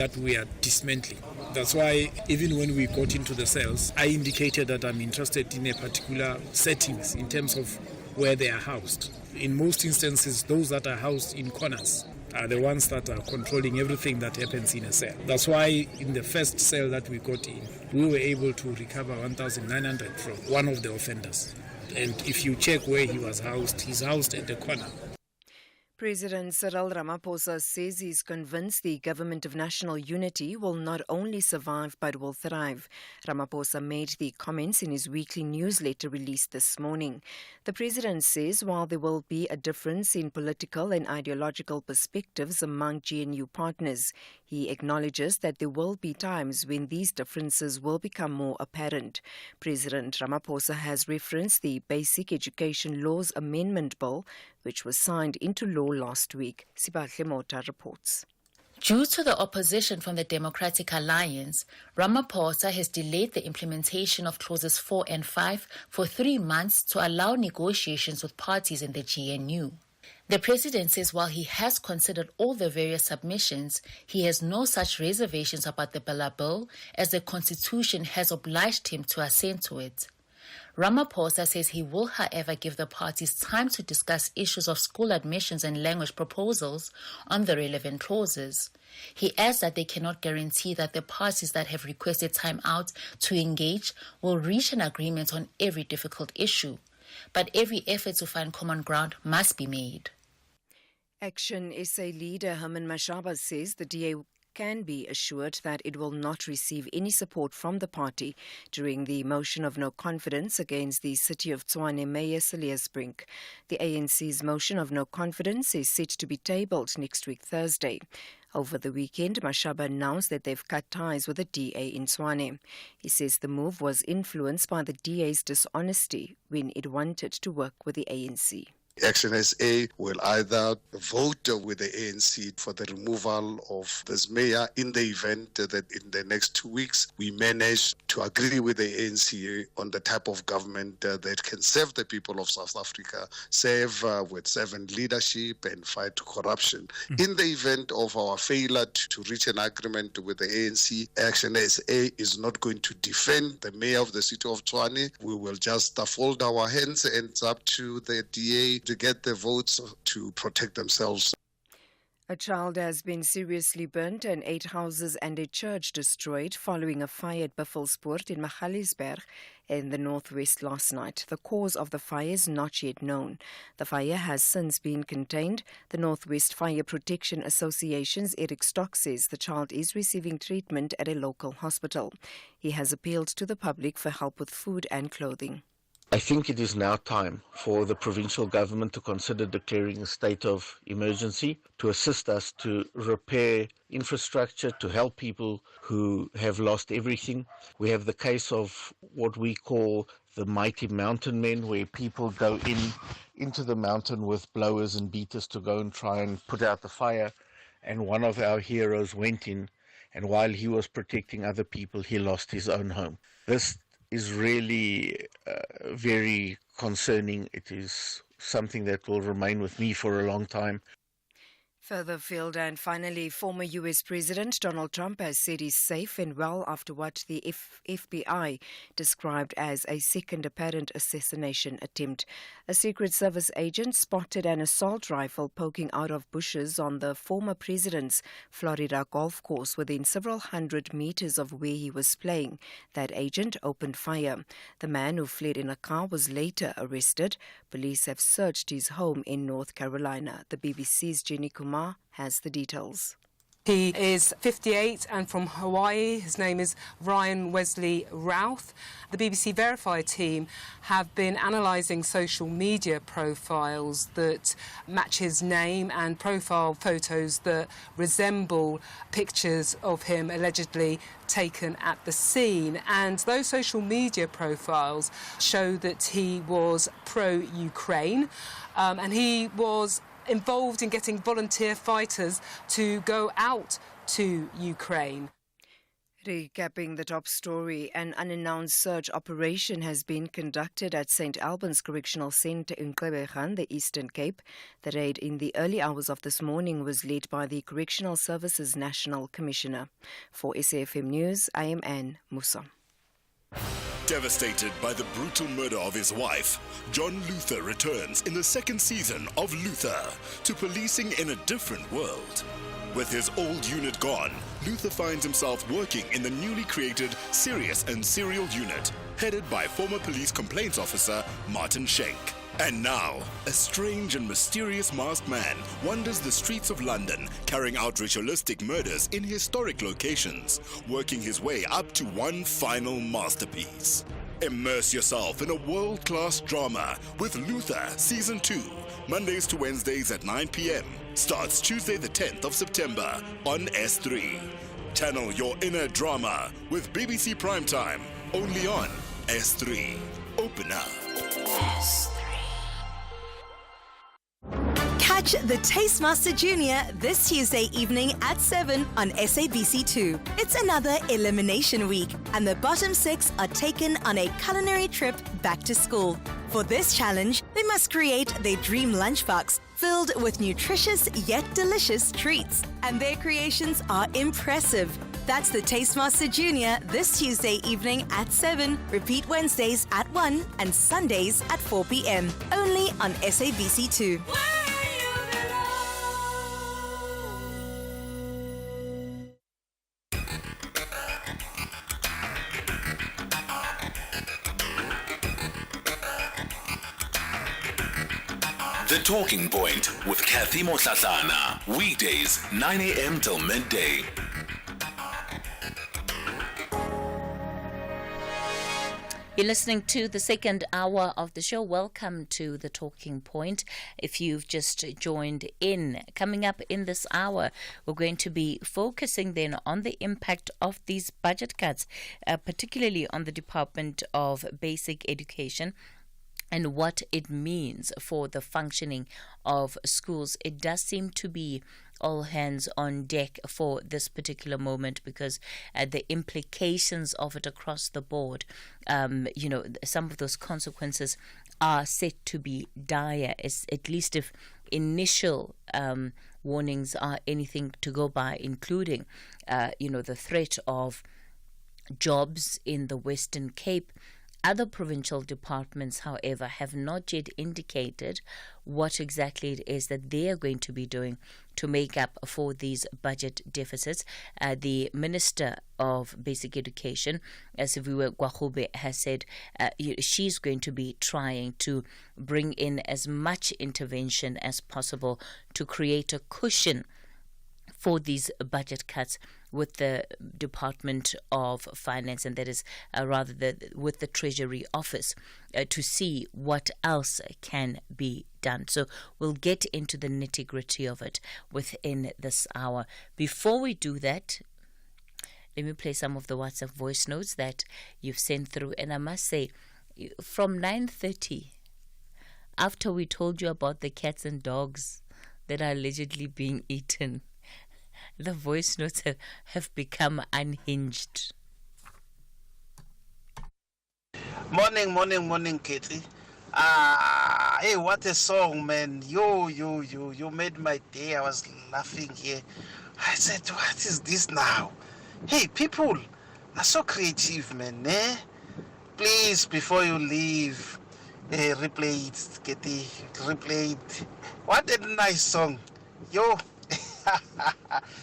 that we are dismantling. That's why even when we got into the cells, I indicated that I'm interested in a particular settings in terms of where they are housed. In most instances, those that are housed in corners are the ones that are controlling everything that happens in a cell. That's why in the first cell that we got in, we were able to recover 1,900 from one of the offenders. And if you check where he was housed, he's housed at the corner. President Cyril Ramaphosa says he's convinced the government of national unity will not only survive but will thrive. Ramaphosa made the comments in his weekly newsletter released this morning. The president says while there will be a difference in political and ideological perspectives among GNU partners, he acknowledges that there will be times when these differences will become more apparent. President Ramaphosa has referenced the Basic Education Laws Amendment Bill, which was signed into law last week. Sibahle Mota reports. Due to the opposition from the Democratic Alliance, Ramaphosa has delayed the implementation of clauses 4 and 5 for 3 months to allow negotiations with parties in the GNU. The president says while he has considered all the various submissions, he has no such reservations about the bill as the Constitution has obliged him to assent to it. Ramaphosa says he will, however, give the parties time to discuss issues of school admissions and language proposals on the relevant clauses. He adds that they cannot guarantee that the parties that have requested time out to engage will reach an agreement on every difficult issue, but every effort to find common ground must be made. Action SA leader Herman Mashaba says the DA can be assured that it will not receive any support from the party during the motion of no confidence against the City of Tshwane Mayor Cilliers Brink. The ANC's motion of no confidence is set to be tabled next week Thursday. Over the weekend, Mashaba announced that they've cut ties with the DA in Tshwane. He says the move was influenced by the DA's dishonesty when it wanted to work with the ANC. Action SA will either vote with the ANC for the removal of this mayor in the event that in the next 2 weeks we manage to agree with the ANC on the type of government that can serve the people of South Africa, serve with servant leadership and fight corruption. In the event of our failure to reach an agreement with the ANC, Action SA is not going to defend the mayor of the City of Tshwane. We will just fold our hands and it's up to the DA to get the votes to protect themselves. A child has been seriously burnt and 8 houses and a church destroyed following a fire at Buffelspoort in Magaliesberg in the northwest last night. The cause of the fire is not yet known. The fire has since been contained. The Northwest Fire Protection Association's Eric Stock says the child is receiving treatment at a local hospital. He has appealed to the public for help with food and clothing. I think it is now time for the provincial government to consider declaring a state of emergency to assist us to repair infrastructure, to help people who have lost everything. We have the case of what we call the mighty mountain men, where people go into the mountain with blowers and beaters to go and try and put out the fire. And one of our heroes went in, and while he was protecting other people, he lost his own home. This is really very concerning. It is something that will remain with me for a long time. Further afield, and finally, former U.S. President Donald Trump has said he's safe and well after what the FBI described as a second apparent assassination attempt. A Secret Service agent spotted an assault rifle poking out of bushes on the former president's Florida golf course within several hundred meters of where he was playing. That agent opened fire. The man who fled in a car was later arrested. Police have searched his home in North Carolina. The BBC's Jenny Kumar has the details. He is 58 and from Hawaii. His name is Ryan Wesley Routh. The BBC Verify team have been analysing social media profiles that match his name and profile photos that resemble pictures of him allegedly taken at the scene. And those social media profiles show that he was pro-Ukraine and he was involved in getting volunteer fighters to go out to Ukraine. Recapping the top story, an unannounced search operation has been conducted at St. Albans Correctional Centre in Gqeberha, the Eastern Cape. The raid in the early hours of this morning was led by the Correctional Services National Commissioner. For SAFM News, I am Anne Musa. Devastated by the brutal murder of his wife, John Luther returns in the second season of Luther to policing in a different world. With his old unit gone, Luther finds himself working in the newly created Serious and Serial unit, headed by former police complaints officer Martin Schenk. And now, a strange and mysterious masked man wanders the streets of London, carrying out ritualistic murders in historic locations, working his way up to one final masterpiece. Immerse yourself in a world-class drama with Luther Season 2, Mondays to Wednesdays at 9 p.m. Starts Tuesday the 10th of September on S3. Channel your inner drama with BBC Primetime, only on S3. Open up. S3. Catch the Tastemaster Junior this Tuesday evening at 7 on SABC2. It's another elimination week, and the bottom 6 are taken on a culinary trip back to school. For this challenge, they must create their dream lunchbox filled with nutritious yet delicious treats. And their creations are impressive. That's the Tastemaster Junior this Tuesday evening at 7. Repeat Wednesdays at 1 and Sundays at 4 p.m. Only on SABC2. The Talking Point with Cathy Mohlahlana. Weekdays, 9 a.m. till midday. You're listening to the second hour of the show. Welcome to The Talking Point. If you've just joined in, coming up in this hour, we're going to be focusing then on the impact of these budget cuts, particularly on the Department of Basic Education, and what it means for the functioning of schools. It does seem to be all hands on deck for this particular moment, because the implications of it across the board, some of those consequences are set to be dire, at least if initial warnings are anything to go by, including, the threat of jobs in the Western Cape. Other provincial departments, however, have not yet indicated what exactly it is that they are going to be doing to make up for these budget deficits. The Minister of Basic Education, Siviwe Gwahube, has said she's going to be trying to bring in as much intervention as possible to create a cushion for these budget cuts with the Department of Finance, and that is with the Treasury Office, to see what else can be done. So we'll get into the nitty-gritty of it within this hour. Before we do that, let me play some of the WhatsApp voice notes that you've sent through. And I must say, from 9:30, after we told you about the cats and dogs that are allegedly being eaten, the voice notes have become unhinged. Morning, Cathy. Hey, what a song, man. You made my day. I was laughing here. I said, what is this now? Hey, people are so creative, man. Please, before you leave, replay it, Cathy. Replay it. What a nice song.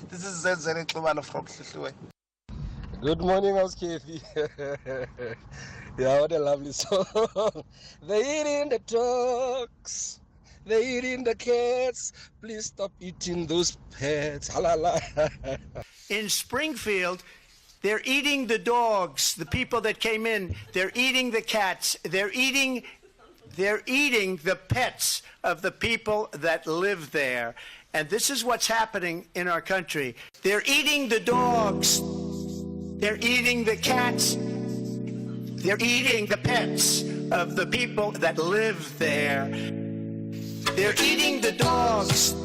This is Zenzere Klubalo from Shishwe. Good morning, House Cathy. Yeah, what a lovely song. They're eating the dogs. They're eating the cats. Please stop eating those pets. Halala. In Springfield, they're eating the dogs, the people that came in. They're eating the cats. They're eating the pets of the people that live there. And this is what's happening in our country. They're eating the dogs. They're eating the cats. They're eating the pets of the people that live there. They're eating the dogs.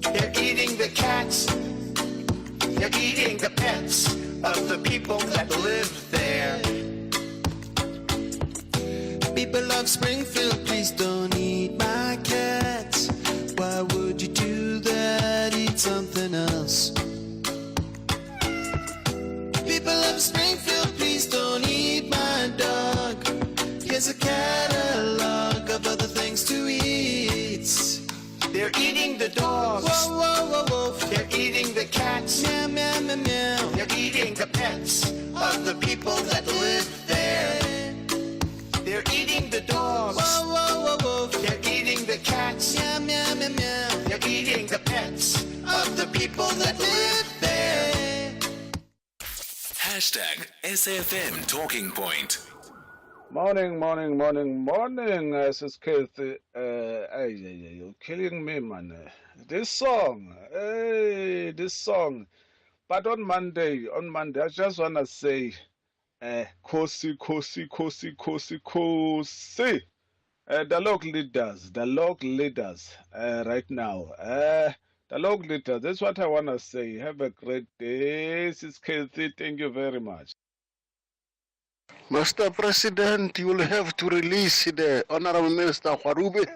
They're eating the cats. They're eating the pets of the the people that live there. People of Springfield, please don't eat my cats. Why would you do that? Eat something else. People of Springfield, please don't eat my dog. Here's a catalog of other things to eat. They're eating the dogs. Whoa, whoa, whoa, whoa. They're eating the cats. Meow, meow, meow, meow. They're eating the pets of the people that live there. They're eating the dogs. Whoa, whoa, whoa, whoa. They're eating the cats. Meow, meow, meow, meow. They're eating the pets of the people that live there. Hashtag SFM Talking Point. Morning, this is Cathy. You're killing me, man. This song. But on Monday, I just want to say, Kosi. The local leaders, right now. The local leaders, that's what I want to say. Have a great day. This is Cathy. Thank you very much. Mr. President, you will have to release the Honorable Minister Warube.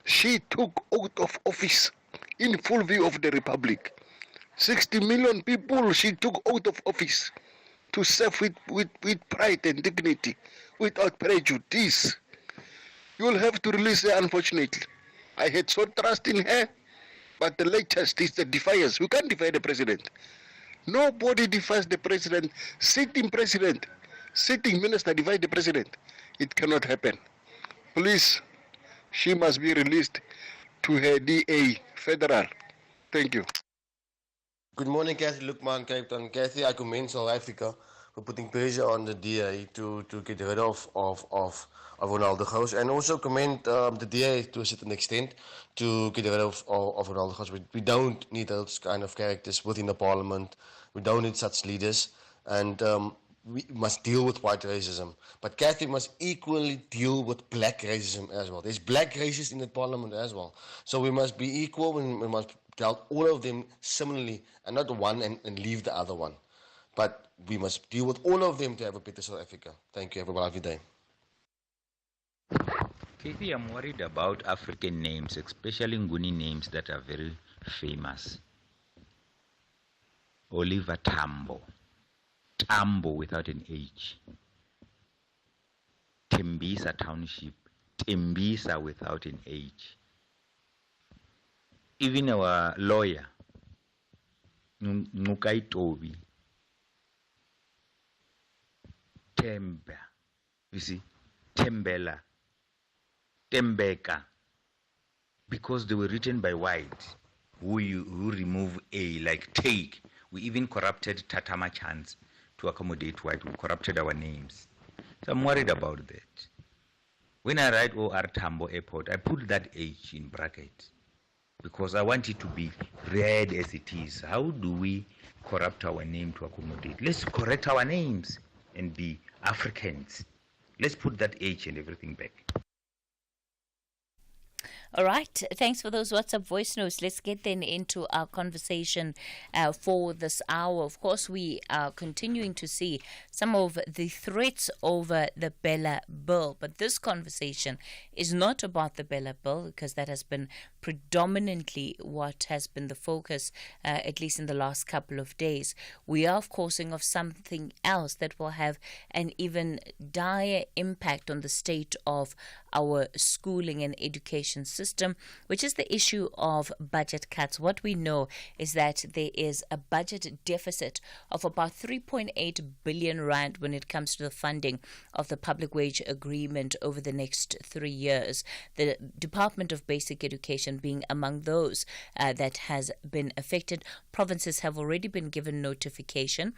She took oath of office in full view of the Republic. 60 million people, she took oath of office to serve with pride and dignity, without prejudice. You will have to release her, unfortunately. I had so trust in her, but the latest is the defiance. We can't defy the president. Nobody defies the president. Sitting minister defy the president. It cannot happen. Please, she must be released to her DA, federal. Thank you. Good morning, Cathy. Lukman, Cape Town. Cathy, I commend South Africa for putting pressure on the DA to get rid of Ronaldo Gous, and also commend the DA to a certain extent to get rid of Ronaldo Gous. We don't need those kind of characters within the parliament. We don't need such leaders, and we must deal with white racism. But Cathy must equally deal with black racism as well. There's black racists in the parliament as well. So we must be equal, and we must deal all of them similarly, and not one and leave the other one. But we must deal with all of them to have a better South Africa. Thank you. Have a lovely day. Cathy, I'm worried about African names, especially Nguni names that are very famous. Oliver Tambo. Tambo without an H. Tembisa Township. Tembisa without an H. Even our lawyer, Ngukai Tobi. Temba. You see? Tembela. Tembeka, because they were written by white, who remove A, like take. We even corrupted Tatama Chants to accommodate white. We corrupted our names. So I'm worried about that. When I write OR Tambo Airport, I put that H in bracket because I want it to be read as it is. How do we corrupt our name to accommodate? Let's correct our names and be Africans. Let's put that H and everything back. All right. Thanks for those WhatsApp voice notes. Let's get then into our conversation for this hour. Of course, we are continuing to see some of the threats over the Bella Bill. But this conversation is not about the Bella Bill, because that has been predominantly what has been the focus, at least in the last couple of days. We are, of course, of something else that will have an even dire impact on the state of our schooling and education system, which is the issue of budget cuts. What we know is that there is a budget deficit of about 3.8 billion rand when it comes to the funding of the public wage agreement over the next 3 years. The Department of Basic Education being among those that has been affected. Provinces have already been given notification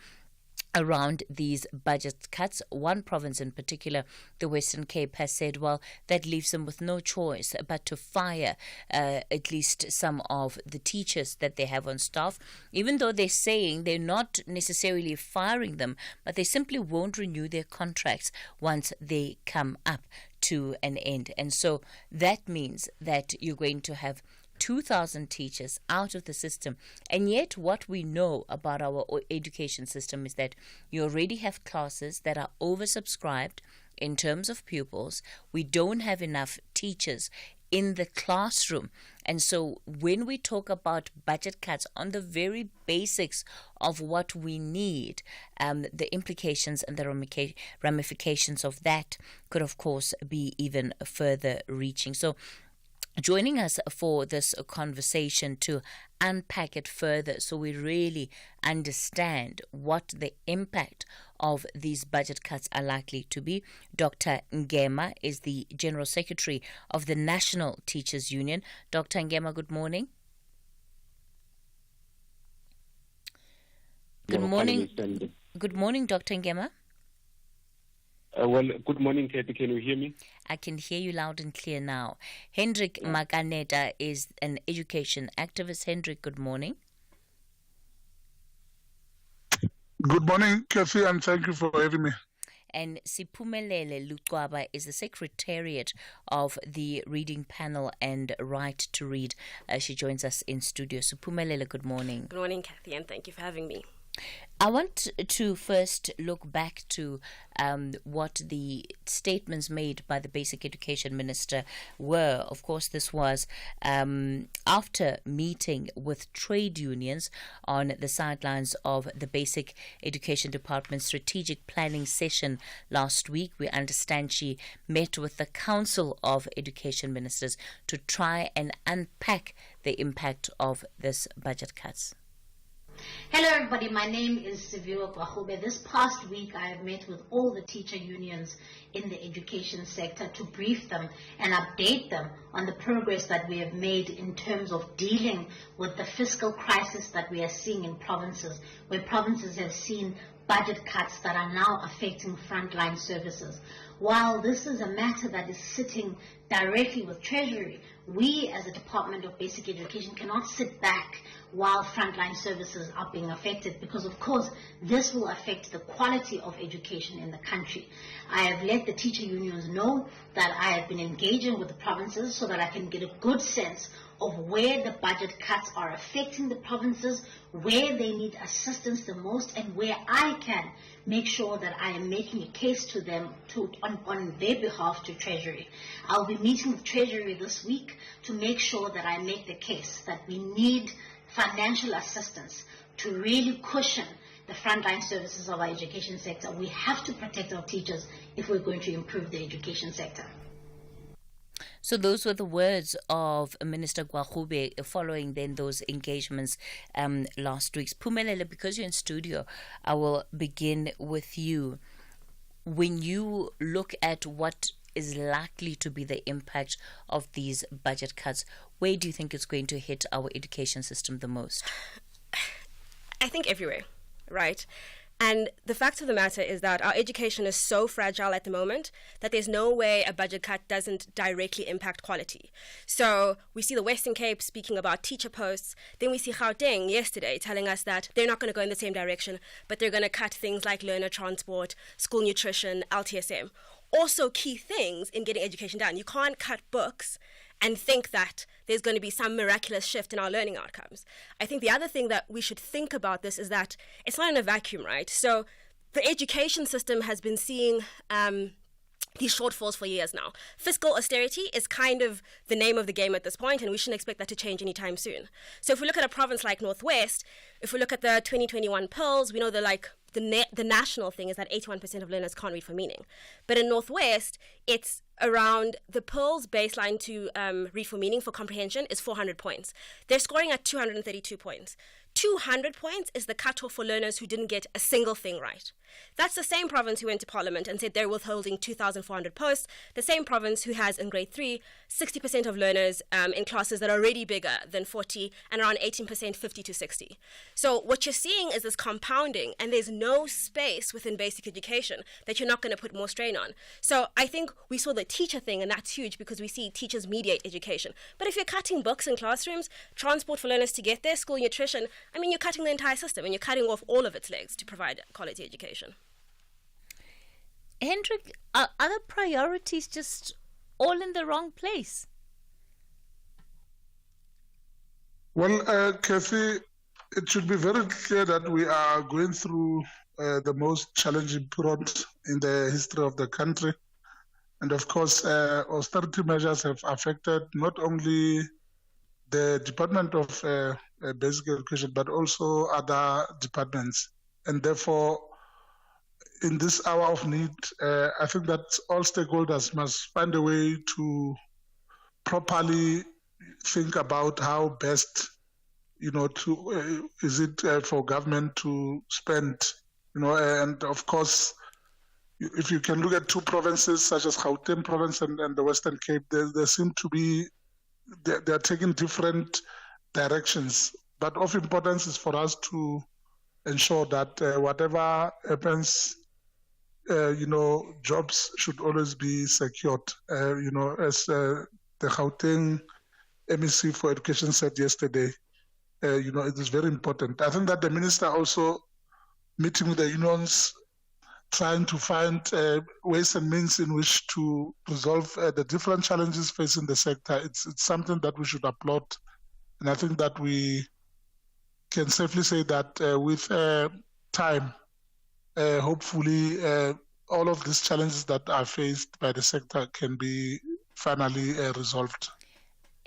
around these budget cuts. One province in particular, the Western Cape, has said, well, that leaves them with no choice but to fire at least some of the teachers that they have on staff, even though they're saying they're not necessarily firing them, but they simply won't renew their contracts once they come up to an end. And so that means that you're going to have 2,000 teachers out of the system. And yet what we know about our education system is that you already have classes that are oversubscribed in terms of pupils. We don't have enough teachers in the classroom. And so when we talk about budget cuts on the very basics of what we need, the implications and the ramifications of that could, of course, be even further reaching. So joining us for this conversation to unpack it further so we really understand what the impact of these budget cuts are likely to be. Dr. Ngema is the General Secretary of the National Teachers Union. Dr. Ngema, good morning. Good morning. Good morning, Dr. Ngema. Good morning, Cathy. Can you hear me? I can hear you loud and clear now. Hendrik Makaneda is an education activist. Hendrik, good morning. Good morning, Cathy, and thank you for having me. And Siphumelele Luqwaba is the Secretariat of the Reading Panel and Right to Read. She joins us in studio. Siphumelele, good morning. Good morning, Cathy, and thank you for having me. I want to first look back to what the statements made by the Basic Education Minister were. Of course, this was after meeting with trade unions on the sidelines of the Basic Education Department's strategic planning session last week. We understand she met with the Council of Education Ministers to try and unpack the impact of this budget cuts. Hello everybody, my name is Siviwe Gwahube. This past week I have met with all the teacher unions in the education sector to brief them and update them on the progress that we have made in terms of dealing with the fiscal crisis that we are seeing in provinces, where provinces have seen budget cuts that are now affecting frontline services. While this is a matter that is sitting directly with Treasury, we as a Department of Basic Education cannot sit back while frontline services are being affected, because of course this will affect the quality of education in the country. I have let the teacher unions know that I have been engaging with the provinces so that I can get a good sense of where the budget cuts are affecting the provinces, where they need assistance the most, and where I can make sure that I am making a case to them on their behalf to Treasury. I'll be meeting with Treasury this week to make sure that I make the case that we need financial assistance to really cushion the frontline services of our education sector. We have to protect our teachers if we're going to improve the education sector. So those were the words of Minister Gwahube following then those engagements last week. Phumelele, because you're in studio, I will begin with you. When you look at what is likely to be the impact of these budget cuts, where do you think it's going to hit our education system the most? I think everywhere, right? And the fact of the matter is that our education is so fragile at the moment that there's no way a budget cut doesn't directly impact quality. So we see the Western Cape speaking about teacher posts. Then we see Gauteng yesterday telling us that they're not going to go in the same direction, but they're going to cut things like learner transport, school nutrition, LTSM. Also key things in getting education done. You can't cut books and think that there's going to be some miraculous shift in our learning outcomes. I think the other thing that we should think about this is that it's not in a vacuum, right? So the education system has been seeing these shortfalls for years now. Fiscal austerity is kind of the name of the game at this point, and we shouldn't expect that to change anytime soon. So if we look at a province like Northwest, if we look at the 2021 PILs, we know the national thing is that 81% of learners can't read for meaning. But in Northwest, it's around the PILs baseline to read for meaning for comprehension is 400 points. They're scoring at 232 points. 200 points is the cutoff for learners who didn't get a single thing right. That's the same province who went to Parliament and said they're withholding 2,400 posts, the same province who has in grade 3, 60% of learners in classes that are already bigger than 40 and around 18% 50 to 60. So what you're seeing is this compounding, and there's no space within basic education that you're not going to put more strain on. So I think we saw the teacher thing, and that's huge because we see teachers mediate education. But if you're cutting books in classrooms, transport for learners to get there, school nutrition, I mean, you're cutting the entire system and you're cutting off all of its legs to provide quality education. Hendrik, are other priorities just all in the wrong place? Well, Cathy, it should be very clear that we are going through the most challenging period in the history of the country. And of course, austerity measures have affected not only the Department of Basic Education, but also other departments. And therefore, in this hour of need, I think that all stakeholders must find a way to properly think about how best, is it for government to spend, and of course, if you can look at two provinces such as Gauteng province and the Western Cape, there seem to be, they're taking different directions. But of importance is for us to ensure that whatever happens, jobs should always be secured. As the Gauteng MEC for Education said yesterday, it is very important. I think that the minister also meeting with the unions, trying to find ways and means in which to resolve the different challenges facing the sector. It's something that we should applaud. And I think that we can safely say that with time, hopefully all of these challenges that are faced by the sector can be finally resolved.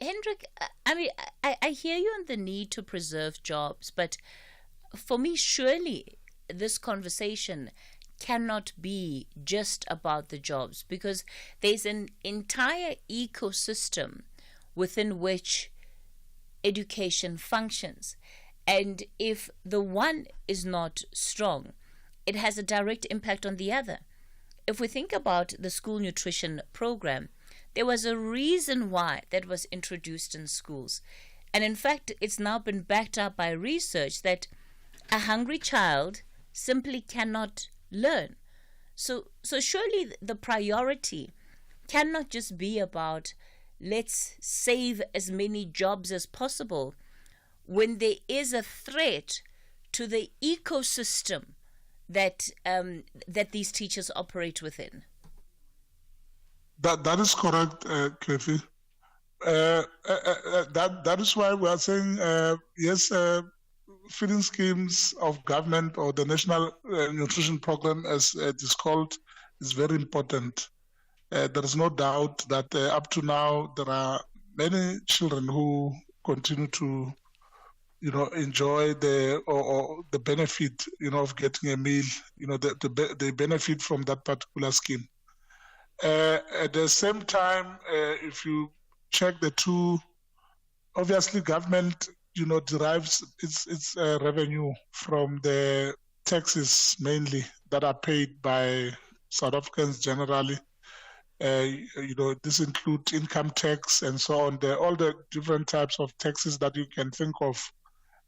Hendrik, I mean, I hear you on the need to preserve jobs, but for me, surely this conversation cannot be just about the jobs, because there's an entire ecosystem within which education functions. And if the one is not strong, it has a direct impact on the other. If we think about the school nutrition program, there was a reason why that was introduced in schools. And in fact, it's now been backed up by research that a hungry child simply cannot learn. So surely the priority cannot just be about let's save as many jobs as possible when there is a threat to the ecosystem that these teachers operate within. That is correct, Cathy. That is why we are saying yes. Feeding schemes of government or the National Nutrition Program, as it is called, is very important. There is no doubt that up to now there are many children who continue to, enjoy the benefit, of getting a meal. They benefit from that particular scheme. At the same time, if you check the two, obviously government derives its revenue from the taxes mainly that are paid by South Africans generally. This includes income tax and so on, all the different types of taxes that you can think of.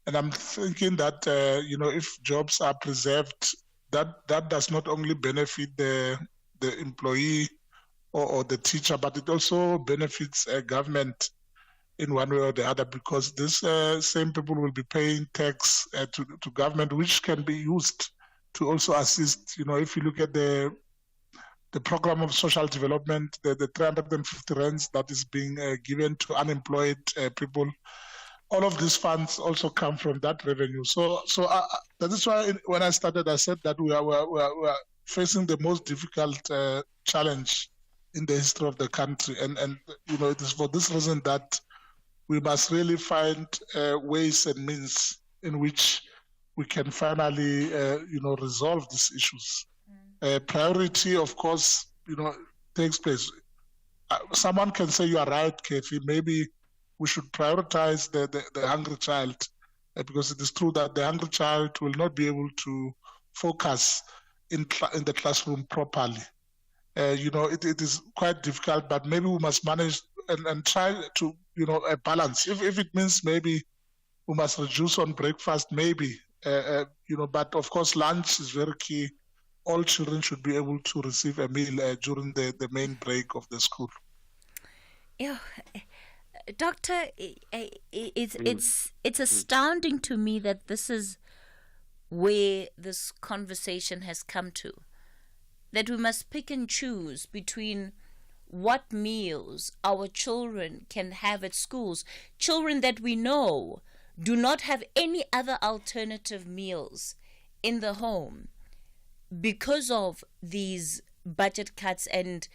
And I'm thinking that, if jobs are preserved, that does not only benefit the employee or the teacher, but it also benefits government in one way or the other, because these same people will be paying tax to government, which can be used to also assist. If you look at the program of social development, the 350 rands that is being given to unemployed people, all of these funds also come from that revenue. So that is why when I started, I said that we are facing the most difficult challenge in the history of the country, and it is for this reason that we must really find ways and means in which we can finally, resolve these issues. Priority, of course, takes place. Someone can say you are right, Cathy. Maybe we should prioritize the hungry child, because it is true that the hungry child will not be able to focus in the classroom properly. It is quite difficult, but maybe we must manage and try to, a balance. If it means maybe we must reduce on breakfast, maybe, but of course lunch is very key. All children should be able to receive a meal during the main break of the school. Yeah, Doctor, it's astounding to me that this is where this conversation has come to, that we must pick and choose between what meals our children can have at schools, children that we know do not have any other alternative meals in the home because of these budget cuts and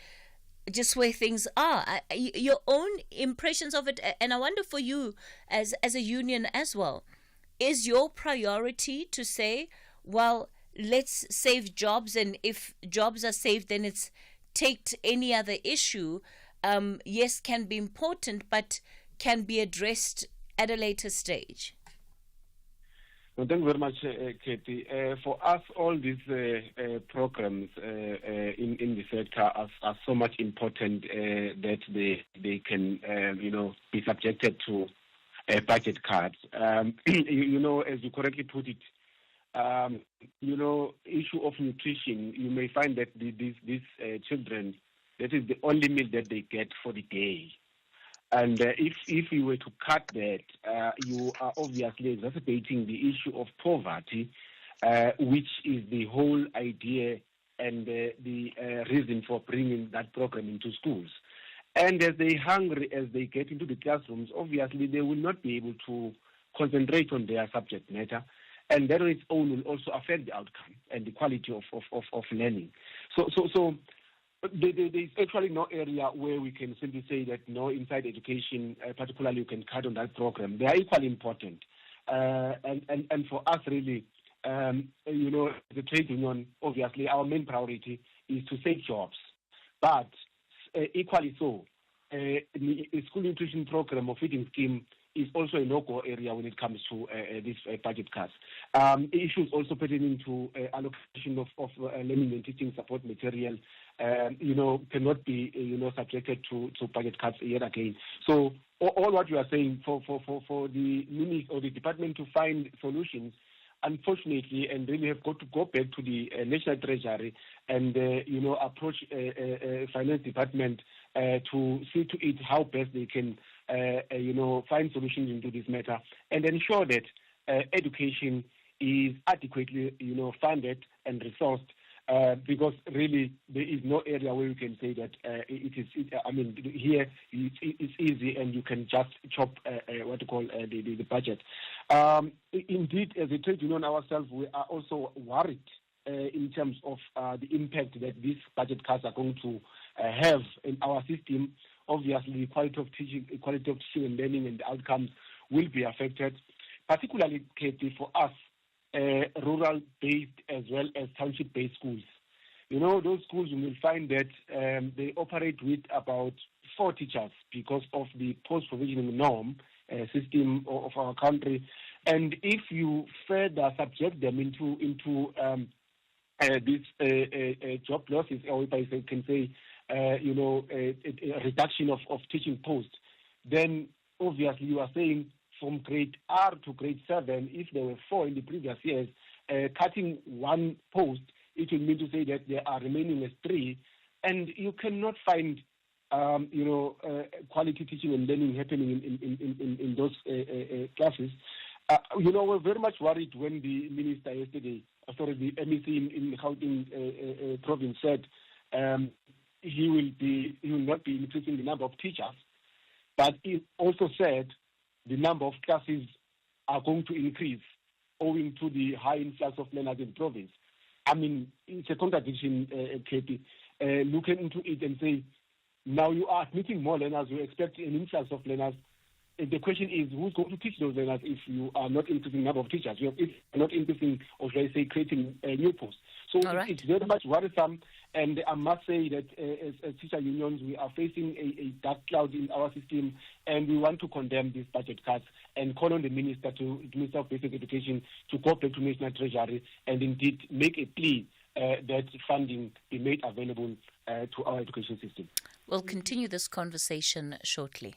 just where things are. Your own impressions of it, and I wonder for you as a union as well, is your priority to say, well, let's save jobs, and if jobs are saved, then it's take any other issue, yes, can be important, but can be addressed at a later stage? Well, thank you very much, Cathy. For us, all these programs in the sector are so much important that they can, be subjected to budget cuts. As you correctly put it, issue of nutrition, you may find that these children, that is the only meal that they get for the day. And if you were to cut that, you are obviously exacerbating the issue of poverty, which is the whole idea and the reason for bringing that program into schools. And as they're hungry, as they get into the classrooms, obviously they will not be able to concentrate on their subject matter. And that on its own will also affect the outcome and the quality of learning. So there is actually no area where we can simply say that no, inside education, particularly, you can cut on that program. They are equally important. And for us, really, the trade union, obviously, our main priority is to save jobs. But equally so, the school nutrition program or feeding scheme is also a no-go area when it comes to this budget cuts. Issues also pertaining to allocation of learning and teaching support material, cannot be, subjected to budget cuts yet again. So all what you are saying for the ministry or the department to find solutions, unfortunately, and really have got to go back to the National Treasury and, approach finance department to see to it how best they can, find solutions into this matter and ensure that education is adequately, funded and resourced. Because really there is no area where you can say that here it's easy and you can just chop the budget. Indeed, as a trade union ourselves, we are also worried in terms of the impact that these budget cuts are going to have in our system. Obviously, the quality of teaching and learning and the outcomes will be affected, particularly, Cathy, for us, rural-based as well as township-based schools. Those schools, you will find that they operate with about 4 teachers because of the post-provisioning norm system of our country. And if you further subject them into this job losses, or if I can say, a reduction of teaching posts, then obviously you are saying from grade R to grade 7, if there were 4 in the previous years, cutting 1 post, it will mean to say that there are remaining as 3, and you cannot find, quality teaching and learning happening in those classes. We're very much worried when the minister yesterday, the MEC in Gauteng province said he will not be increasing the number of teachers, but he also said the number of classes are going to increase owing to the high influx of learners in the province. I mean, it's a contradiction, Cathy. Looking into it and say, now you are admitting more learners, you expect an influx of learners. The question is, who's going to teach those learners if you are not increasing the number of teachers? If you're not increasing, or should I say, creating new posts. So it's very much worrisome, and I must say that as teacher unions, we are facing a dark cloud in our system, and we want to condemn these budget cuts and call on the Minister of Basic Education to go back to National Treasury and indeed make a plea that funding be made available to our education system. We'll continue this conversation shortly.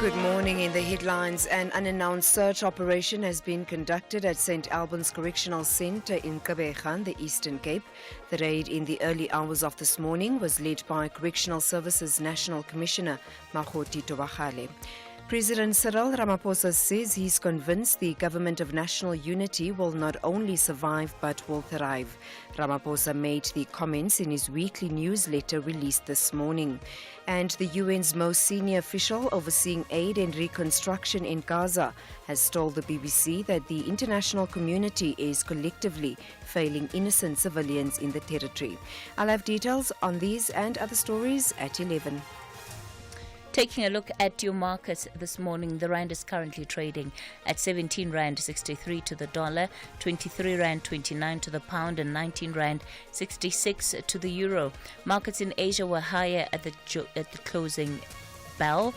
Good morning. In the headlines, an unannounced search operation has been conducted at St. Albans Correctional Centre in Gqeberha, the Eastern Cape. The raid in the early hours of this morning was led by Correctional Services National Commissioner Makgoti Tobagale. President Cyril Ramaphosa says he's convinced the government of national unity will not only survive but will thrive. Ramaphosa made the comments in his weekly newsletter released this morning. And the UN's most senior official overseeing aid and reconstruction in Gaza has told the BBC that the international community is collectively failing innocent civilians in the territory. I'll have details on these and other stories at 11. Taking a look at your markets this morning, the rand is currently trading at 17 rand 63 to the dollar, 23 rand 29 to the pound, and 19 rand 66 to the euro. Markets in Asia were higher at the closing bell.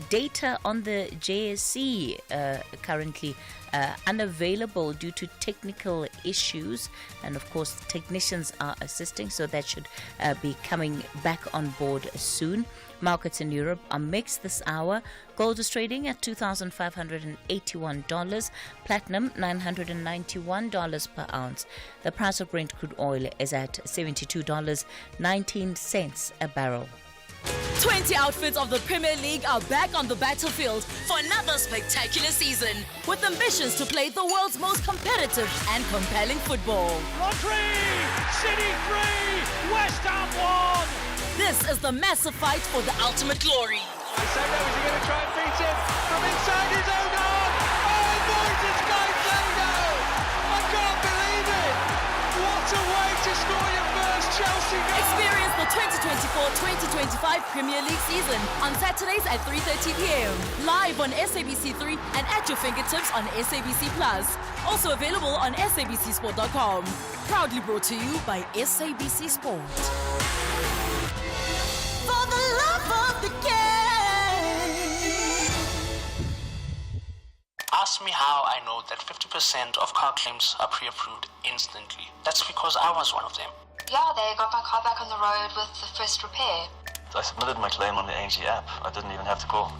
Data on the JSE currently unavailable due to technical issues, and of course technicians are assisting, so that should be coming back on board soon. Markets in Europe are mixed this hour. Gold is trading at $2,581, platinum $991 per ounce. The price of Brent crude oil is at $72.19 a barrel. 20 outfits of the Premier League are back on the battlefield for another spectacular season, with ambitions to play the world's most competitive and compelling football. Rodri! City 3! West Ham 1! This is the massive fight for the ultimate glory. Caicedo, is he going to try and beat him from inside his own arm? Oh, boys, it's Caicedo! I can't believe it! What a way to score your first Chelsea goal! Experience the 2024-2025 Premier League season on Saturdays at 3:30 p.m. Live on SABC3 and at your fingertips on SABC Plus. Also available on SABCSport.com. Proudly brought to you by SABC Sport. For the love of the game. Ask me how I know that 50% of car claims are pre-approved instantly. That's because I was one of them. Yeah, they got my car back on the road with the first repair. I submitted my claim on the ANG app. I didn't even have to call.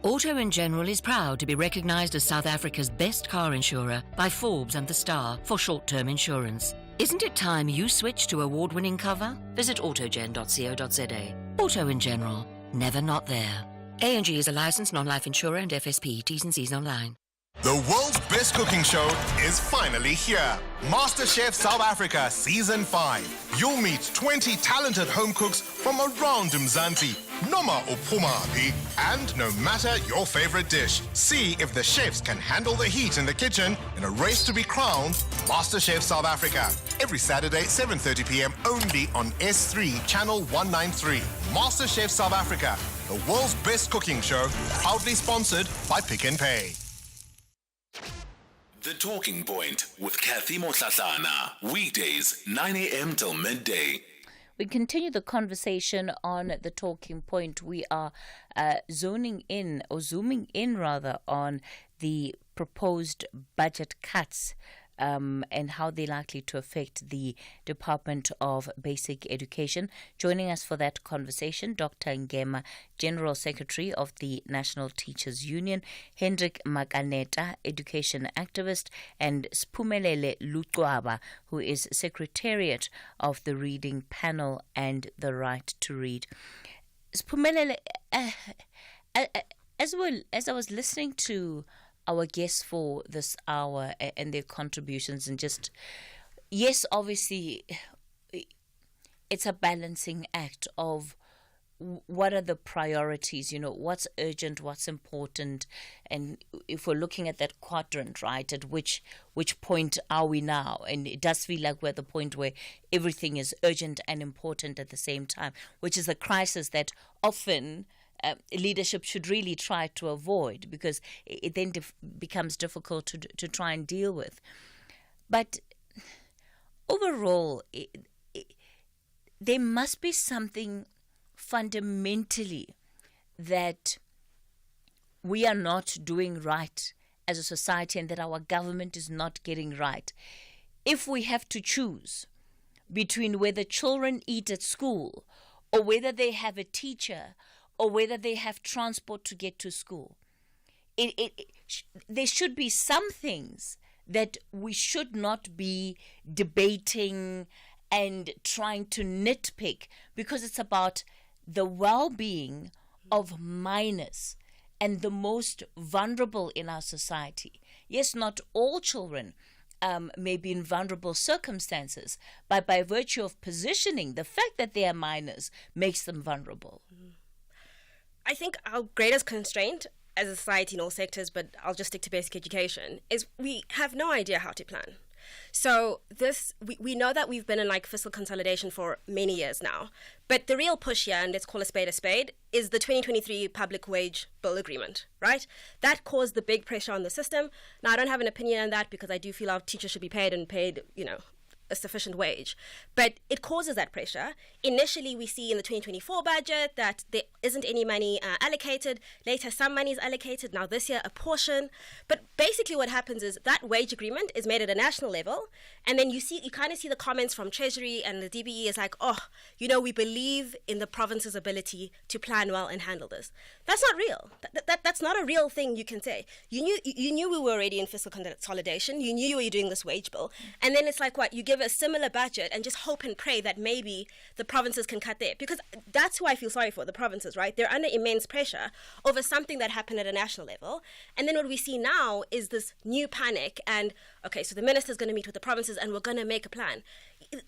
Auto & General is proud to be recognised as South Africa's best car insurer by Forbes and The Star for short-term insurance. Isn't it time you switch to award-winning cover? Visit autogen.co.za. Auto & General, never not there. ANG is a licensed non-life insurer and FSP. T's and C's online. The world's best cooking show is finally here. MasterChef South Africa Season 5. You'll meet 20 talented home cooks from around Mzansi, noma uphumaphi, and no matter your favorite dish. See if the chefs can handle the heat in the kitchen in a race to be crowned MasterChef South Africa. Every Saturday, 7:30 p.m. only on S3, Channel 193. MasterChef South Africa, the world's best cooking show, proudly sponsored by Pick n Pay. The Talking Point with Cathy Mohlahlana. Weekdays, 9 a.m. till midday. We continue the conversation on the Talking Point. We are zooming in on the proposed budget cuts and how they're likely to affect the Department of Basic Education. Joining us for that conversation, Dr. Ngema, General Secretary of the National Teachers Union, Hendrik Makaneta, Education Activist, and Spumelele Luqwaba, who is Secretariat of the Reading Panel and the Right to Read. Spumelele, as I was listening to our guests for this hour and their contributions, and just, yes, obviously it's a balancing act of what are the priorities, what's urgent, what's important, and if we're looking at that quadrant, right, at which point are we now? And it does feel like we're at the point where everything is urgent and important at the same time, which is a crisis that often leadership should really try to avoid, because it then becomes difficult to try and deal with. But overall, there must be something fundamentally that we are not doing right as a society, and that our government is not getting right. If we have to choose between whether children eat at school, or whether they have a teacher, or whether they have transport to get to school, there should be some things that we should not be debating and trying to nitpick, because it's about the well-being of minors and the most vulnerable in our society. Yes, not all children may be in vulnerable circumstances, but by virtue of positioning, the fact that they are minors makes them vulnerable. I think our greatest constraint as a society in all sectors, but I'll just stick to basic education, is we have no idea how to plan. So we know that we've been in like fiscal consolidation for many years now, but the real push here, and let's call a spade, is the 2023 Public Wage Bill Agreement, right? That caused the big pressure on the system. Now, I don't have an opinion on that because I do feel our teachers should be paid a sufficient wage, but it causes that pressure. Initially, we see in the 2024 budget that there isn't any money allocated. Later, some money is allocated. Now, this year, a portion. But basically, what happens is that wage agreement is made at a national level, and then you kind of see the comments from Treasury and the DBE is like, we believe in the province's ability to plan well and handle this. That's not real. That's not a real thing you can say. You knew we were already in fiscal consolidation. You knew you were doing this wage bill, and then it's like what you give a similar budget and just hope and pray that maybe the provinces can cut there, because that's who I feel sorry for, the provinces, right? They're under immense pressure over something that happened at a national level, and then what we see now is this new panic and okay, so the minister's going to meet with the provinces and we're going to make a plan.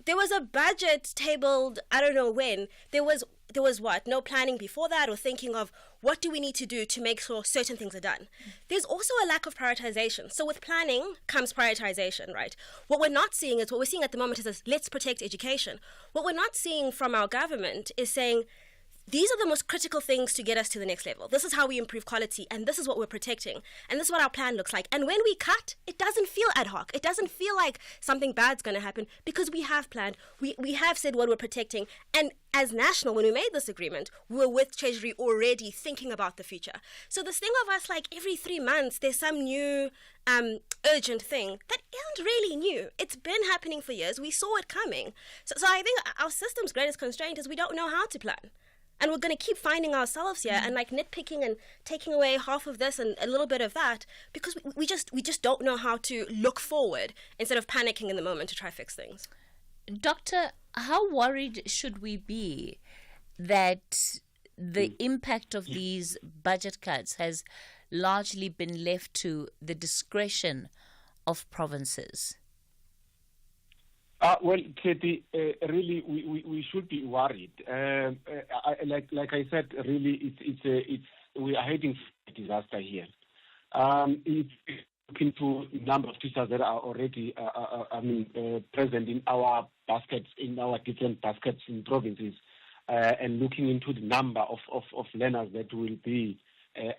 There was a budget tabled, I don't know when. There was what? No planning before that, or thinking of what do we need to do to make sure certain things are done. There's also a lack of prioritization. So with planning comes prioritization, right? What we're seeing at the moment is this, let's protect education. What we're not seeing from our government is saying, these are the most critical things to get us to the next level. This is how we improve quality, and this is what we're protecting, and this is what our plan looks like. And when we cut, it doesn't feel ad hoc. It doesn't feel like something bad's going to happen because we have planned. We have said what we're protecting. And as national, when we made this agreement, we were with Treasury already thinking about the future. So this thing of us like every 3 months, there's some new urgent thing that isn't really new. It's been happening for years. We saw it coming. So I think our system's greatest constraint is we don't know how to plan. And we're going to keep finding ourselves here and like nitpicking and taking away half of this and a little bit of that because we just don't know how to look forward instead of panicking in the moment to try fix things. Doctor, how worried should we be that the impact of these budget cuts has largely been left to the discretion of provinces? Well, Cathy, really, we should be worried. Like I said, really, we are heading for a disaster here. It's looking to number of teachers that are already, present in our baskets, in our different baskets in provinces, and looking into the number of learners that will be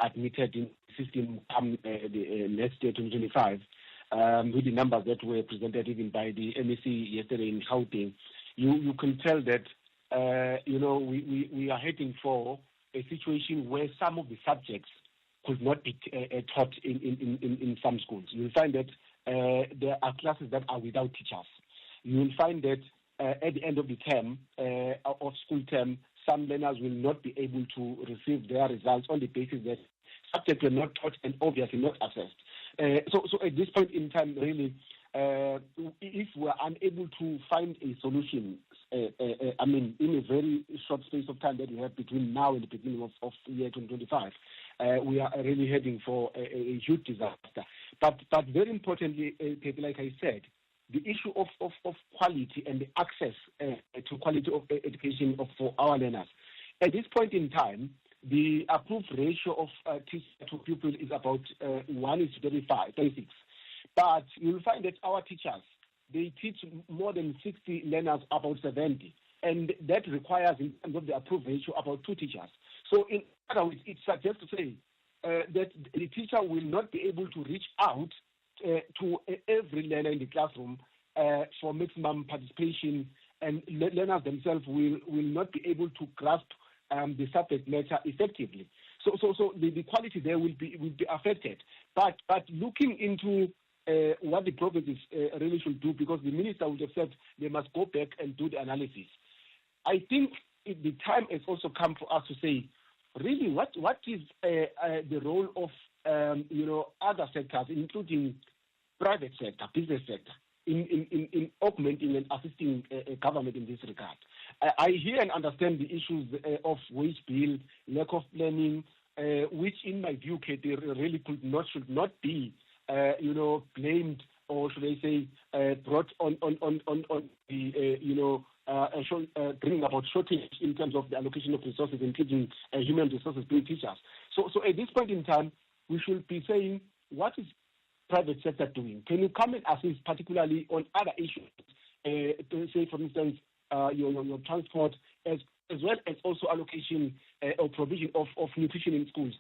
admitted in the system come the next year, 2025. With the numbers that were presented even by the MEC yesterday in Gauteng, you can tell that we are heading for a situation where some of the subjects could not be taught in some schools. You'll find that there are classes that are without teachers. You will find that at the end of the term, of school term, some learners will not be able to receive their results on the basis that subjects were not taught and obviously not assessed. So at this point in time, really, if we're unable to find a solution, in a very short space of time that we have between now and the beginning of the year 2025, we are really heading for a huge disaster. But very importantly, like I said, the issue of quality and the access to quality of education for our learners. At this point in time, the approved ratio of teacher to pupil is about 1:36. But you'll find that our teachers, they teach more than 60 learners, about 70. And that requires, in terms of the approved ratio, about 2 teachers. So in other words, it suggests to say that the teacher will not be able to reach out to every learner in the classroom for maximum participation, and learners themselves will not be able to grasp the subject matter effectively. So the quality there will be affected. But looking into what the provinces really should do, because the minister would have said they must go back and do the analysis. I think the time has also come for us to say, really, what is the role of other sectors, including private sector, business sector, in augmenting and assisting government in this regard. I hear and understand the issues of wage bill, lack of planning, which in my view, Cathy, really should not be, blamed, or should I say, brought on the, bringing about shortage in terms of the allocation of resources, including human resources, being teachers. So at this point in time, we should be saying, what is private sector doing? Can you come and assist, particularly on other issues? To say, for instance, your transport, as well as also allocation or provision of nutrition in schools.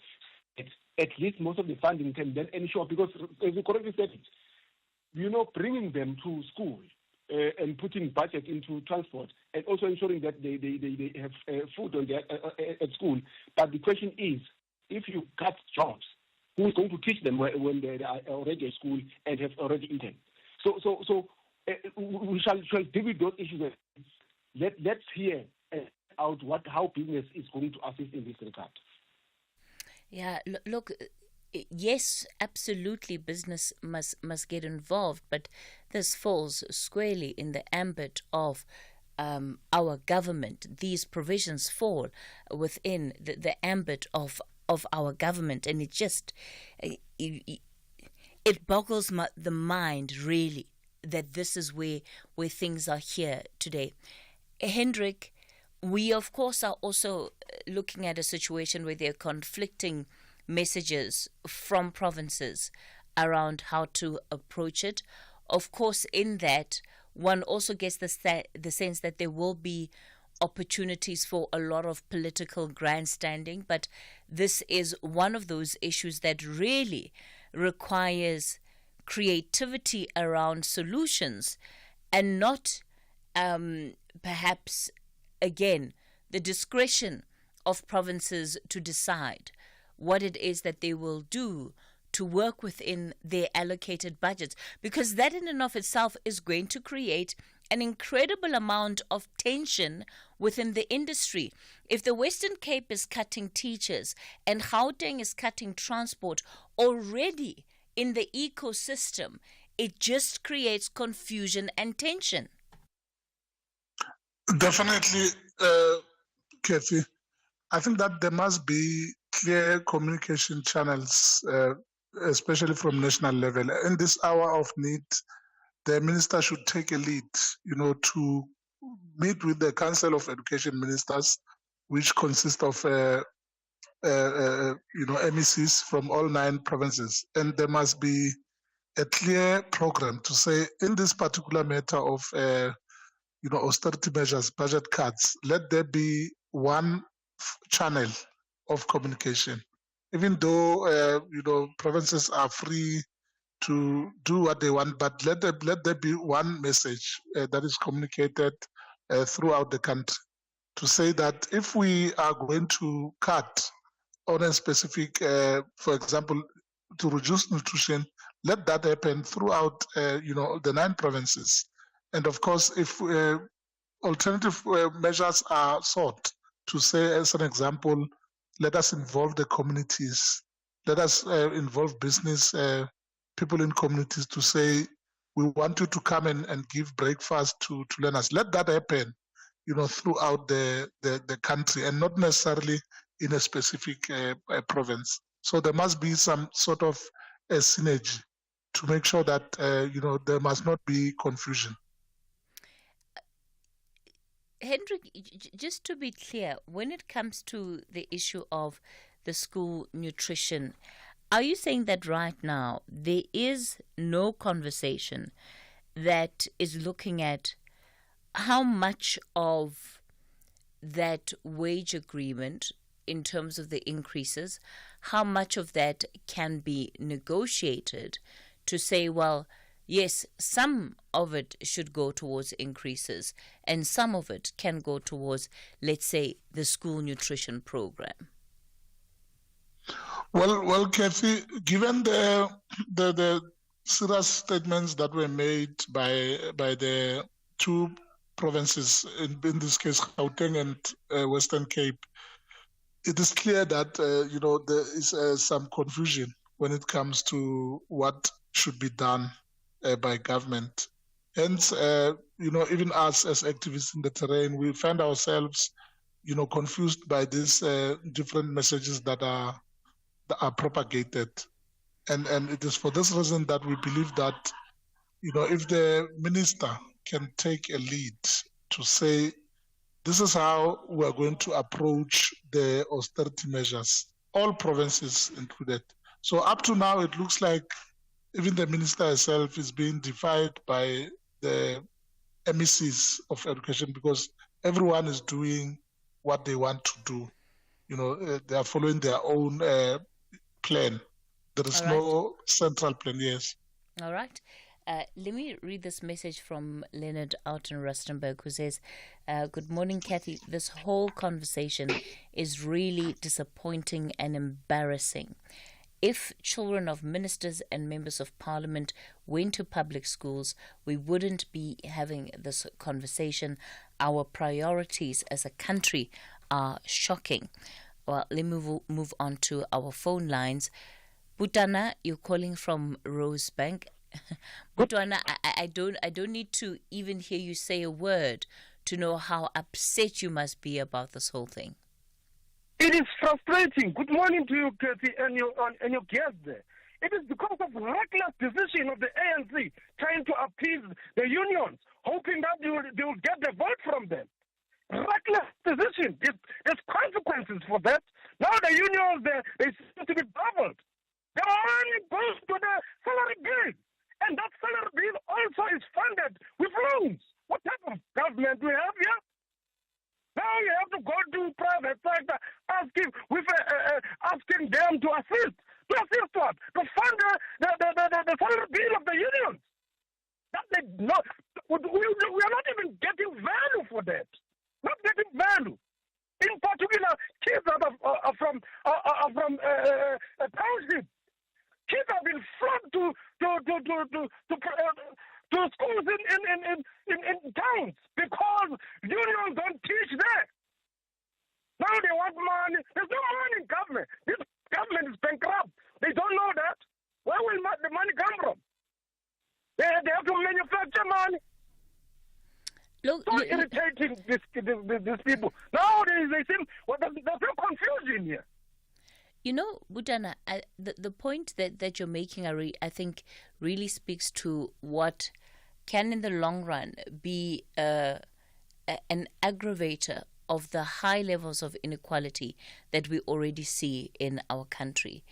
At least most of the funding can then ensure, because as you correctly said it, bringing them to school and putting budget into transport and also ensuring that they have food on their, at school. But the question is, if you cut jobs, who is going to teach them when they are already at school and have already eaten? So we shall deal with those issues. Let's hear out how business is going to assist in this regard. Yeah, look, yes, absolutely, business must get involved, but this falls squarely in the ambit of our government. These provisions fall within the ambit of our government, and it just it boggles the mind, really, that this is where things are here today. Hendrik, we of course are also looking at a situation where there are conflicting messages from provinces around how to approach it. Of course, in that, one also gets the sense that there will be opportunities for a lot of political grandstanding, but this is one of those issues that really requires creativity around solutions and not perhaps, again, the discretion of provinces to decide what it is that they will do to work within their allocated budgets, because that in and of itself is going to create an incredible amount of tension within the industry. If the Western Cape is cutting teachers and Gauteng is cutting transport already in the ecosystem, it just creates confusion and tension. Definitely, Cathy. I think that there must be clear communication channels, especially from national level. In this hour of need, the minister should take a lead, to meet with the Council of Education Ministers, which consists of, MECs from all 9 provinces. And there must be a clear program to say, in this particular matter of, austerity measures, budget cuts, let there be one channel of communication. Even though, provinces are free to do what they want, but let there be one message that is communicated throughout the country to say that if we are going to cut on a specific, for example, to reduce nutrition, let that happen throughout, the 9 provinces. And of course, if alternative measures are sought, to say, as an example, let us involve the communities, let us involve business people in communities to say, we want you to come and give breakfast to learners. Let that happen, throughout the country and not necessarily in a specific province. So there must be some sort of a synergy to make sure that, there must not be confusion. Hendrik, just to be clear, when it comes to the issue of the school nutrition, are you saying that right now there is no conversation that is looking at how much of that wage agreement, in terms of the increases, how much of that can be negotiated to say, well, yes, some of it should go towards increases and some of it can go towards, let's say, the school nutrition program? Well, Cathy, given the serious statements that were made by the 2 provinces, in this case, Gauteng and Western Cape, it is clear that, there is some confusion when it comes to what should be done by government. Hence, even us as activists in the terrain, we find ourselves, confused by these different messages that are are propagated. And it is for this reason that we believe that, if the minister can take a lead to say, this is how we are going to approach the austerity measures, all provinces included. So up to now, it looks like even the minister herself is being defied by the MECs of education because everyone is doing what they want to do. They are following their own plan. There is no central plan, yes. All right. Let me read this message from Leonard out in Rustenburg, who says, good morning, Cathy. This whole conversation is really disappointing and embarrassing. If children of ministers and members of parliament went to public schools, we wouldn't be having this conversation. Our priorities as a country are shocking. Well, let me move on to our phone lines. Butana, you're calling from Rosebank. Butana, I don't need to even hear you say a word to know how upset you must be about this whole thing. It is frustrating. Good morning to you, Cathy, and your guests there. It is because of reckless decision of the ANC trying to appease the unions, hoping that they will get the vote from them. Reckless decision. There's consequences for that. Now the unions, they seem to be doubled. The money goes to the salary bill. And that salary bill also is funded with loans. What type of government do we have here? Now you have to go to private sector asking them to assist. To assist what? To fund the salary bill of the unions. That we are not even getting value for that. Not getting value. In particular, kids are from township. Kids have been flocked to schools in towns because unions don't teach there. Now they want money. There's no money in government. This government is bankrupt. They don't know that. Where will the money come from? They have to manufacture money. Look, so irritating these people. Nowadays they seem there's no confusion here. Butana, the point that you're making, I think, really speaks to what can, in the long run, be an aggravator of the high levels of inequality that we already see in our country.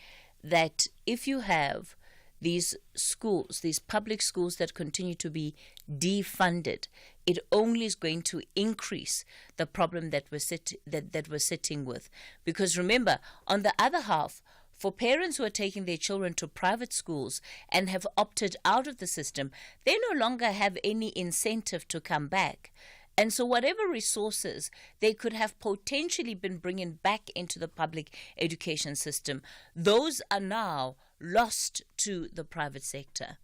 That if you have these schools, these public schools that continue to be defunded, it only is going to increase the problem that we're sitting with. Because remember, on the other half, for parents who are taking their children to private schools and have opted out of the system, they no longer have any incentive to come back. And so whatever resources they could have potentially been bringing back into the public education system, those are now lost to the private sector.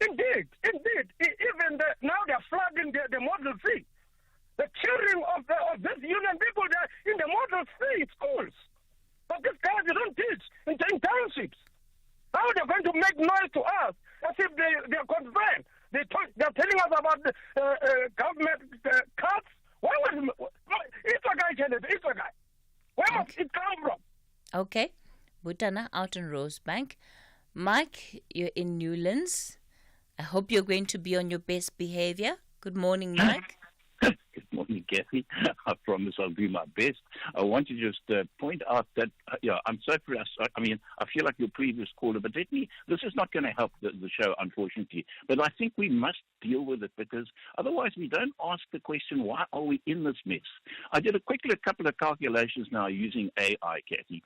Indeed. Even now they're flooding the Model C. The children of this union people, they're in the Model C schools. But these guys, they don't teach in townships. Now they're going to make noise to us as if they're concerned. They're telling us about the government cuts. It's a guy. Where must it come from? Okay. Butana out in Rosebank. Mike, you're in Newlands. I hope you're going to be on your best behavior. Good morning, Mike. Good morning, Cathy. I promise I'll do my best. I want to just point out that, I'm so frustrated. I mean, I feel like your previous caller, but this is not going to help the show, unfortunately. But I think we must deal with it because otherwise we don't ask the question, why are we in this mess? I did a couple of calculations now using AI, Cathy.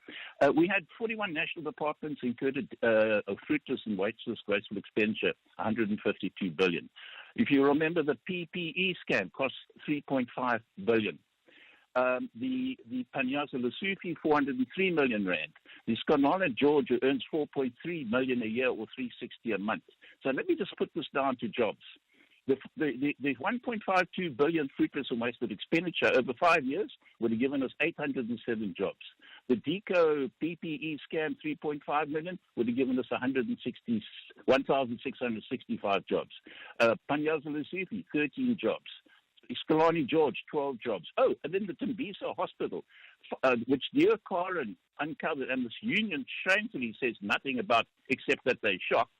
We had 41 national departments incurred fruitless and wasteful expenditure, 152 billion. If you remember, the PPE scam cost 3.5 billion. The Panyaza Lesotho, 403 million rand. The Skonala George, who earns 4.3 million a year or 360 a month. So let me just put this down to jobs. The 1.52 billion fruitless and wasted expenditure over 5 years would have given us 807 jobs. The DECO PPE scam, 3.5 million, would have given us 1,665 jobs. Panyaza Lesotho, 13 jobs. Skolani George, 12 jobs. Oh, and then the Tembisa Hospital, which Dear Karen uncovered, and this union shamefully says nothing about except that they're shocked,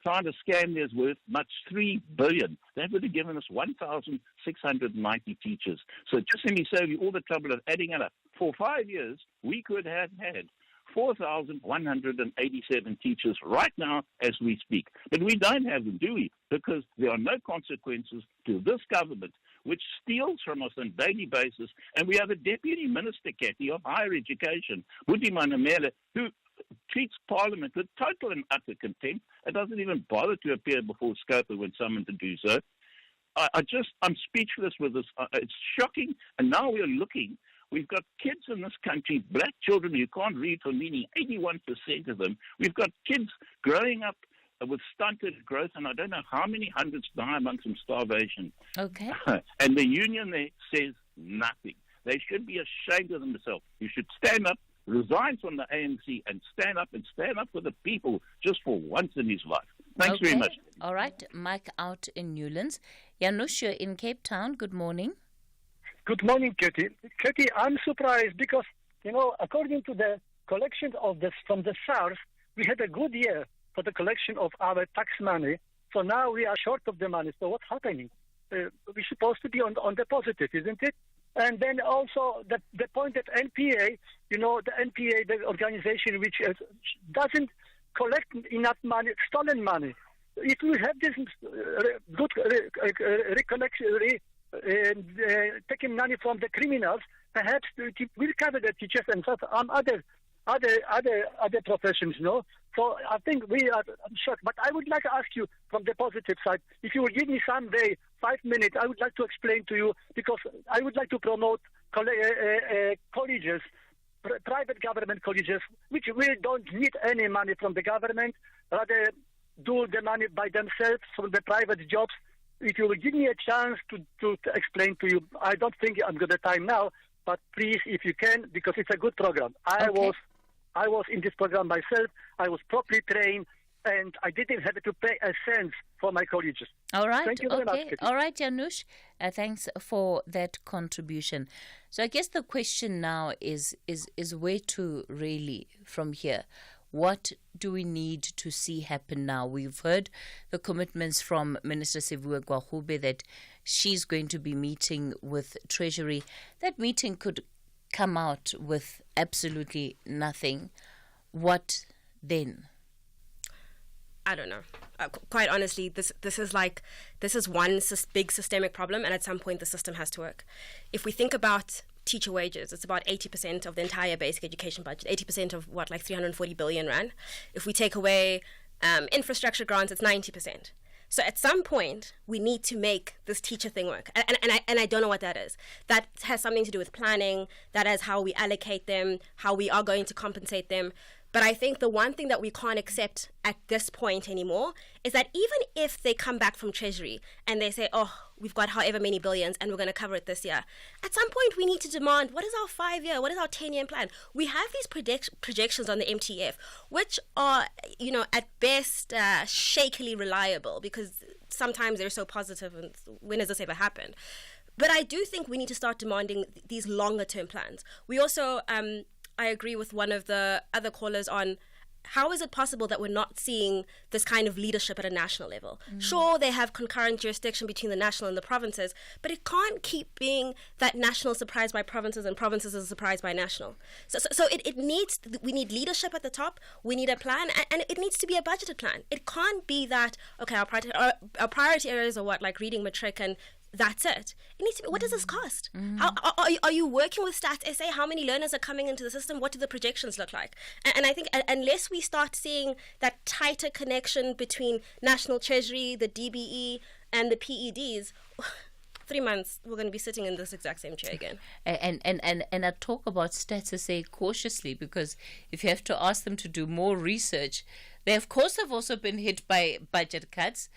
found a scam there's worth much 3 billion. They would have given us 1,690 teachers. So just let me save you all the trouble of adding it up. For 5 years, we could have had 4,187 teachers right now as we speak. But we don't have them, do we? Because there are no consequences to this government, which steals from us on a daily basis. And we have a Deputy Minister, Cathy, of Higher Education, Buddhimana Mele, who treats Parliament with total and utter contempt and doesn't even bother to appear before Scopa when summoned to do so. I'm speechless with this. It's shocking. And now we're looking. We've got kids in this country, black children who can't read for meaning, 81% of them. We've got kids growing up with stunted growth, and I don't know how many hundreds die amongst them starvation. Okay. And the union there says nothing. They should be ashamed of themselves. You should stand up, resign from the ANC, and stand up for the people just for once in his life. Thanks very much. All right. Mike out in Newlands. Janusz, you're in Cape Town. Good morning. Good morning, Cathy. Cathy, I'm surprised because, according to the collection of this from the SARS, we had a good year for the collection of our tax money. So now we are short of the money. So what's happening? We're supposed to be on the positive, isn't it? And then also the point that NPA, the NPA, the organization which doesn't collect enough money, stolen money. If we have this good recollection, taking money from the criminals, perhaps we'll cover the teachers and other professions, So I think I'm shocked. But I would like to ask you from the positive side, if you would give me someday 5 minutes, I would like to explain to you, because I would like to promote colleges, private government colleges, which really don't need any money from the government, rather do the money by themselves from the private jobs. If you will give me a chance to explain to you, I don't think I'm got the time now, but please, if you can, because it's a good program. I was in this program myself. I was properly trained, and I didn't have to pay a cent for my colleges. All right. Thank you very much, Cathy. All right, Janusz. Thanks for that contribution. So I guess the question now is where to really from here. What do we need to see happen now? We've heard the commitments from Minister Sivuwe Gwahube that she's going to be meeting with Treasury. That meeting could come out with absolutely nothing. What then? I don't know. Quite honestly, this is one big systemic problem, and at some point the system has to work. If we think about teacher wages, it's about 80% of the entire basic education budget, 80% of 340 billion rand. If we take away infrastructure grants, it's 90%. So at some point, we need to make this teacher thing work. And I don't know what that is. That has something to do with planning. That is how we allocate them, how we are going to compensate them. But I think the one thing that we can't accept at this point anymore is that even if they come back from Treasury and they say, we've got however many billions and we're going to cover it this year, at some point we need to demand, what is our 5-year, what is our 10-year plan? We have these projections on the MTF, which are, at best shakily reliable, because sometimes they're so positive, and when has this ever happened? But I do think we need to start demanding these longer-term plans. We also... I agree with one of the other callers on how is it possible that we're not seeing this kind of leadership at a national level? Sure, they have concurrent jurisdiction between the national and the provinces, but it can't keep being that national is surprised by provinces and provinces are surprised by national. So we need leadership at the top, we need a plan, and it needs to be a budgeted plan. It can't be that, okay, our priority areas are like reading matric and that's it. It needs to be, what does this cost? How are you working with Stats SA? How many learners are coming into the system? What do the projections look like? And I think unless we start seeing that tighter connection between National Treasury, the DBE, and the PEDs, 3 months, we're going to be sitting in this exact same chair again. And I talk about Stats SA cautiously, because if you have to ask them to do more research, they of course have also been hit by budget cuts.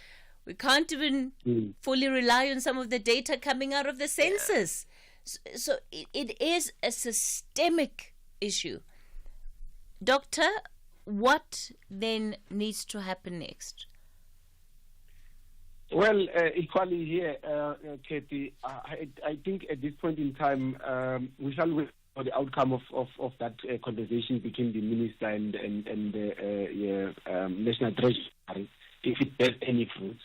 We can't even fully rely on some of the data coming out of the census. So it is a systemic issue. Doctor, what then needs to happen next? Well, equally here, Cathy, I think at this point in time, we shall wait for the outcome of that conversation between the minister and the National Treasury, if it bears any fruits.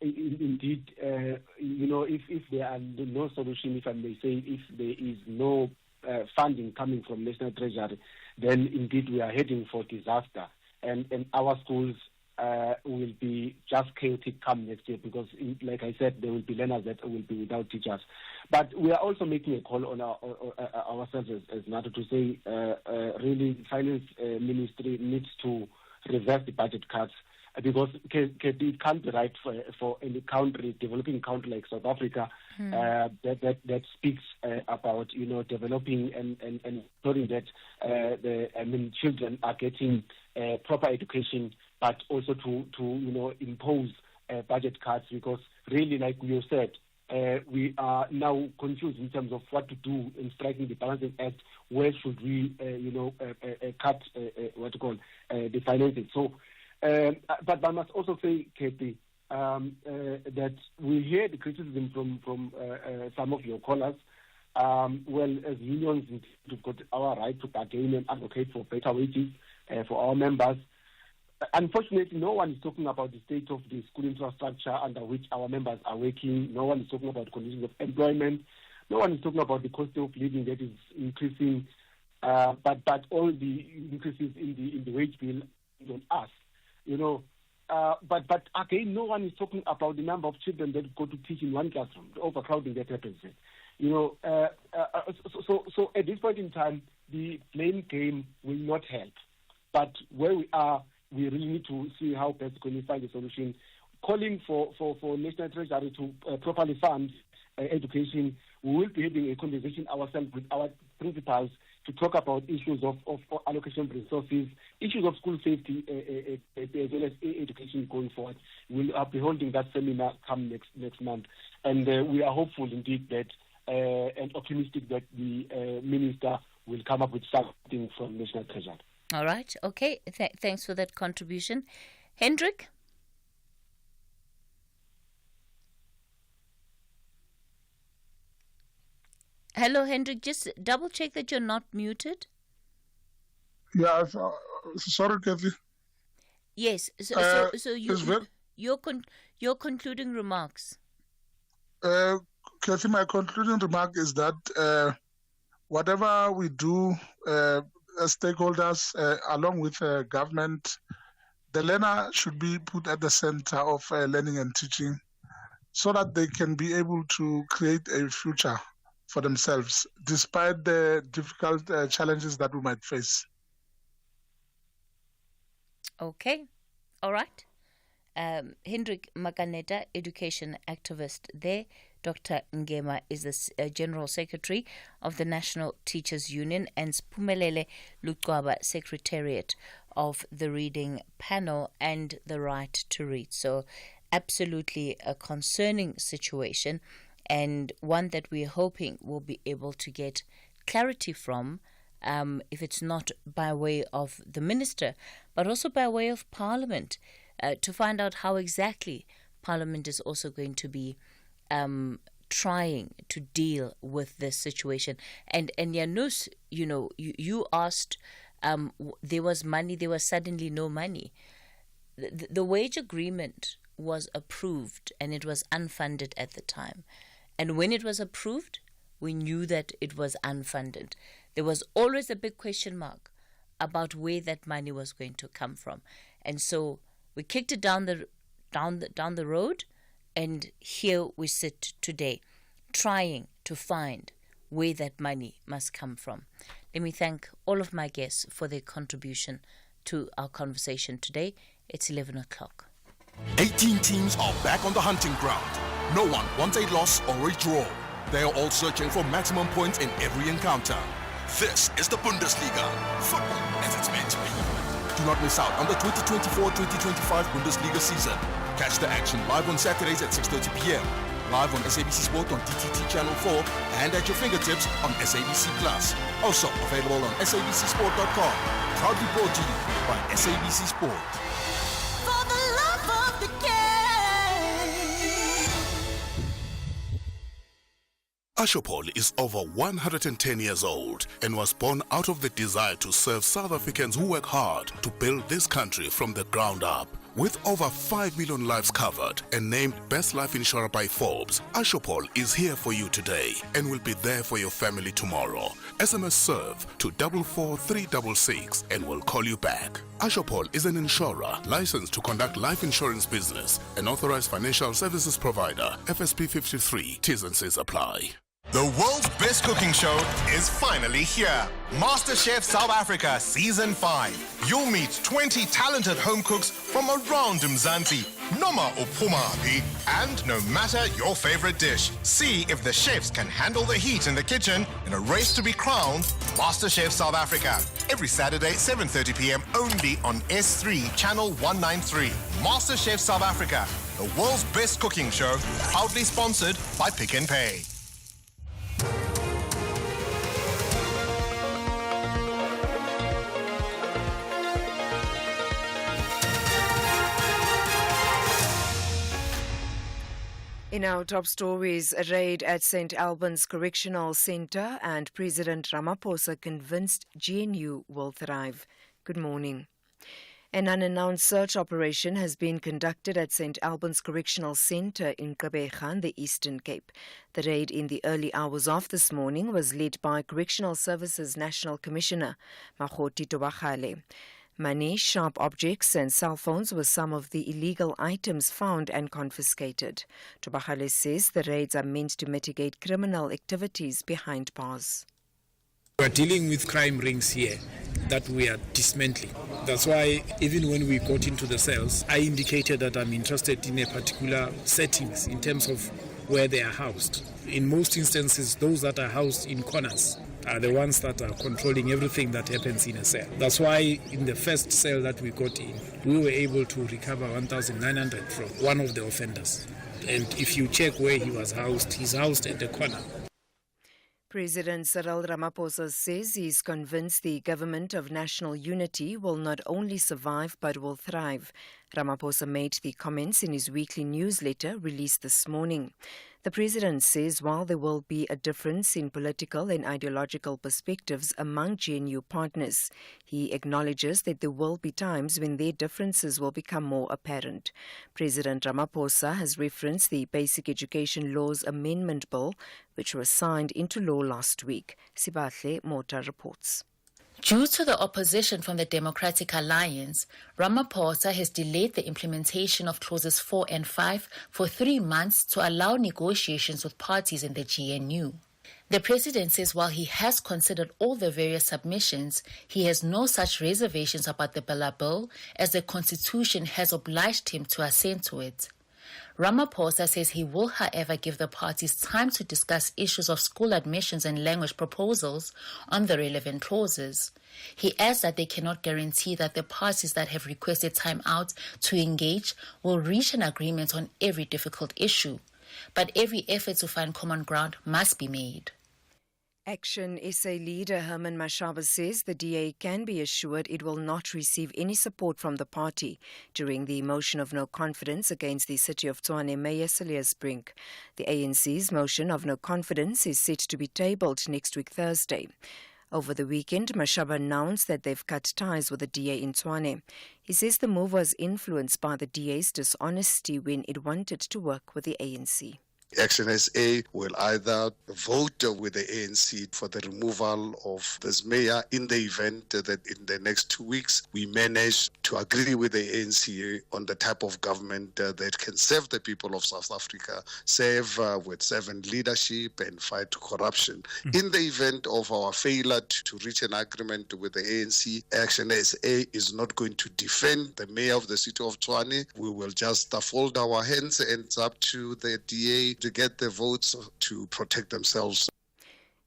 Indeed, if there are no solution, if I may say, if there is no funding coming from National Treasury, then indeed we are heading for disaster, and our schools will be just chaotic come next year, because, like I said, there will be learners that will be without teachers. But we are also making a call on ourselves as NATO to say, really, Finance Ministry needs to reverse the budget cuts, because it can't be right for any country, developing country like South Africa, that speaks about developing and ensuring that children are getting proper education, but also to impose budget cuts, because really, like you said, we are now confused in terms of what to do in striking the balancing act. Where should we cut the financing? So. But I must also say, Cathy, that we hear the criticism from some of your callers. Well, as unions, we've got our right to bargain and advocate for better wages for our members. Unfortunately, no one is talking about the state of the school infrastructure under which our members are working. No one is talking about conditions of employment. No one is talking about the cost of living that is increasing. But all the increases in the wage bill is on us. But again, no one is talking about the number of children that go to teach in one classroom, the overcrowding that happens. So at this point in time, the blame game will not help. But where we are, we really need to see how best can we find a solution. Calling for National Treasury to properly fund education. We will be having a conversation ourselves with our principals to talk about issues of allocation of resources, issues of school safety, as well as education going forward. We'll be holding that seminar come next month, and we are hopeful indeed that and optimistic that the minister will come up with something from National Treasury. All right. Okay. Thanks for that contribution. Hendrik? Hello, Hendrik. Just double check that you're not muted. Yeah, sorry, Cathy. Yes. So your concluding remarks. Cathy, my concluding remark is that whatever we do as stakeholders, along with government, the learner should be put at the center of learning and teaching, so that they can be able to create a future for themselves, despite the difficult challenges that we might face. Okay. All right. Hendrik Makaneta, education activist there. Dr. Ngema is the General Secretary of the National Teachers Union, and Spumelele Lukwaba, Secretariat of the Reading Panel and the Right to Read. So absolutely a concerning situation, and one that we're hoping we'll be able to get clarity from, if it's not by way of the minister, but also by way of Parliament, to find out how exactly Parliament is also going to be trying to deal with this situation. And Janus, you asked, there was money, there was suddenly no money. The wage agreement was approved and it was unfunded at the time. And when it was approved, we knew that it was unfunded. There was always a big question mark about where that money was going to come from. And so we kicked it down the road, and here we sit today, trying to find where that money must come from. Let me thank all of my guests for their contribution to our conversation today. It's 11 o'clock. 18 teams are back on the hunting ground. No one wants a loss or a draw. They are all searching for maximum points in every encounter. This is the Bundesliga. Football as it's meant to be. Do not miss out on the 2024-2025 Bundesliga season. Catch the action live on Saturdays at 6:30 p.m. Live on SABC Sport on DTT Channel 4 and at your fingertips on SABC Plus. Also available on sabcsport.com. Proudly brought to you by SABC Sport. For the love of the game. Ashopol is over 110 years old and was born out of the desire to serve South Africans who work hard to build this country from the ground up. With over 5 million lives covered and named Best Life Insurer by Forbes, Ashopol is here for you today and will be there for your family tomorrow. SMS serve to 44366 and we'll call you back. Ashopol is an insurer licensed to conduct life insurance business, an authorized financial services provider. FSP 53. T's and C's apply. The world's best cooking show is finally here. MasterChef South Africa Season 5. You'll meet 20 talented home cooks from around Mzansi, noma uphumaphi, and no matter your favorite dish, see if the chefs can handle the heat in the kitchen in a race to be crowned MasterChef South Africa. Every Saturday, 7:30 p.m. only on S3 Channel 193. MasterChef South Africa, the world's best cooking show, proudly sponsored by Pick n Pay. In our top stories, a raid at St. Albans Correctional Centre and President Ramaphosa convinced GNU will thrive. Good morning. An unannounced search operation has been conducted at St. Albans Correctional Centre in Gqeberha, the Eastern Cape. The raid in the early hours of this morning was led by Correctional Services National Commissioner, Makgoti Tobagale. Money, sharp objects and cell phones were some of the illegal items found and confiscated. Tobagale says the raids are meant to mitigate criminal activities behind bars. We are dealing with crime rings here that we are dismantling. That's why even when we got into the cells, I indicated that I'm interested in a particular settings in terms of where they are housed. In most instances, those that are housed in corners are the ones that are controlling everything that happens in a cell. That's why in the first cell that we got in, we were able to recover 1,900 from one of the offenders. And if you check where he was housed, he's housed at the corner. President Cyril Ramaphosa says he's convinced the government of national unity will not only survive but will thrive. Ramaphosa made the comments in his weekly newsletter released this morning. The president says while there will be a difference in political and ideological perspectives among GNU partners, he acknowledges that there will be times when their differences will become more apparent. President Ramaphosa has referenced the Basic Education Laws Amendment Bill, which was signed into law last week. Sibahle Mota reports. Due to the opposition from the Democratic Alliance, Ramaphosa has delayed the implementation of Clauses 4 and 5 for 3 months to allow negotiations with parties in the GNU. The president says while he has considered all the various submissions, he has no such reservations about the bill as the Constitution has obliged him to assent to it. Ramaphosa says he will, however, give the parties time to discuss issues of school admissions and language proposals on the relevant clauses. He adds that they cannot guarantee that the parties that have requested time out to engage will reach an agreement on every difficult issue, but every effort to find common ground must be made. Action SA leader Herman Mashaba says the DA can be assured it will not receive any support from the party during the motion of no confidence against the City of Tshwane Mayor Cilliers Brink. The ANC's motion of no confidence is set to be tabled next week Thursday. Over the weekend, Mashaba announced that they've cut ties with the DA in Tshwane. He says the move was influenced by the DA's dishonesty when it wanted to work with the ANC. Action SA will either vote with the ANC for the removal of this mayor in the event that in the next 2 weeks we manage to agree with the ANC on the type of government that can serve the people of South Africa, serve with servant leadership and fight corruption. In the event of our failure to reach an agreement with the ANC, Action SA is not going to defend the mayor of the City of Tshwane. We will just fold our hands and it's up to the DA to get the votes to protect themselves.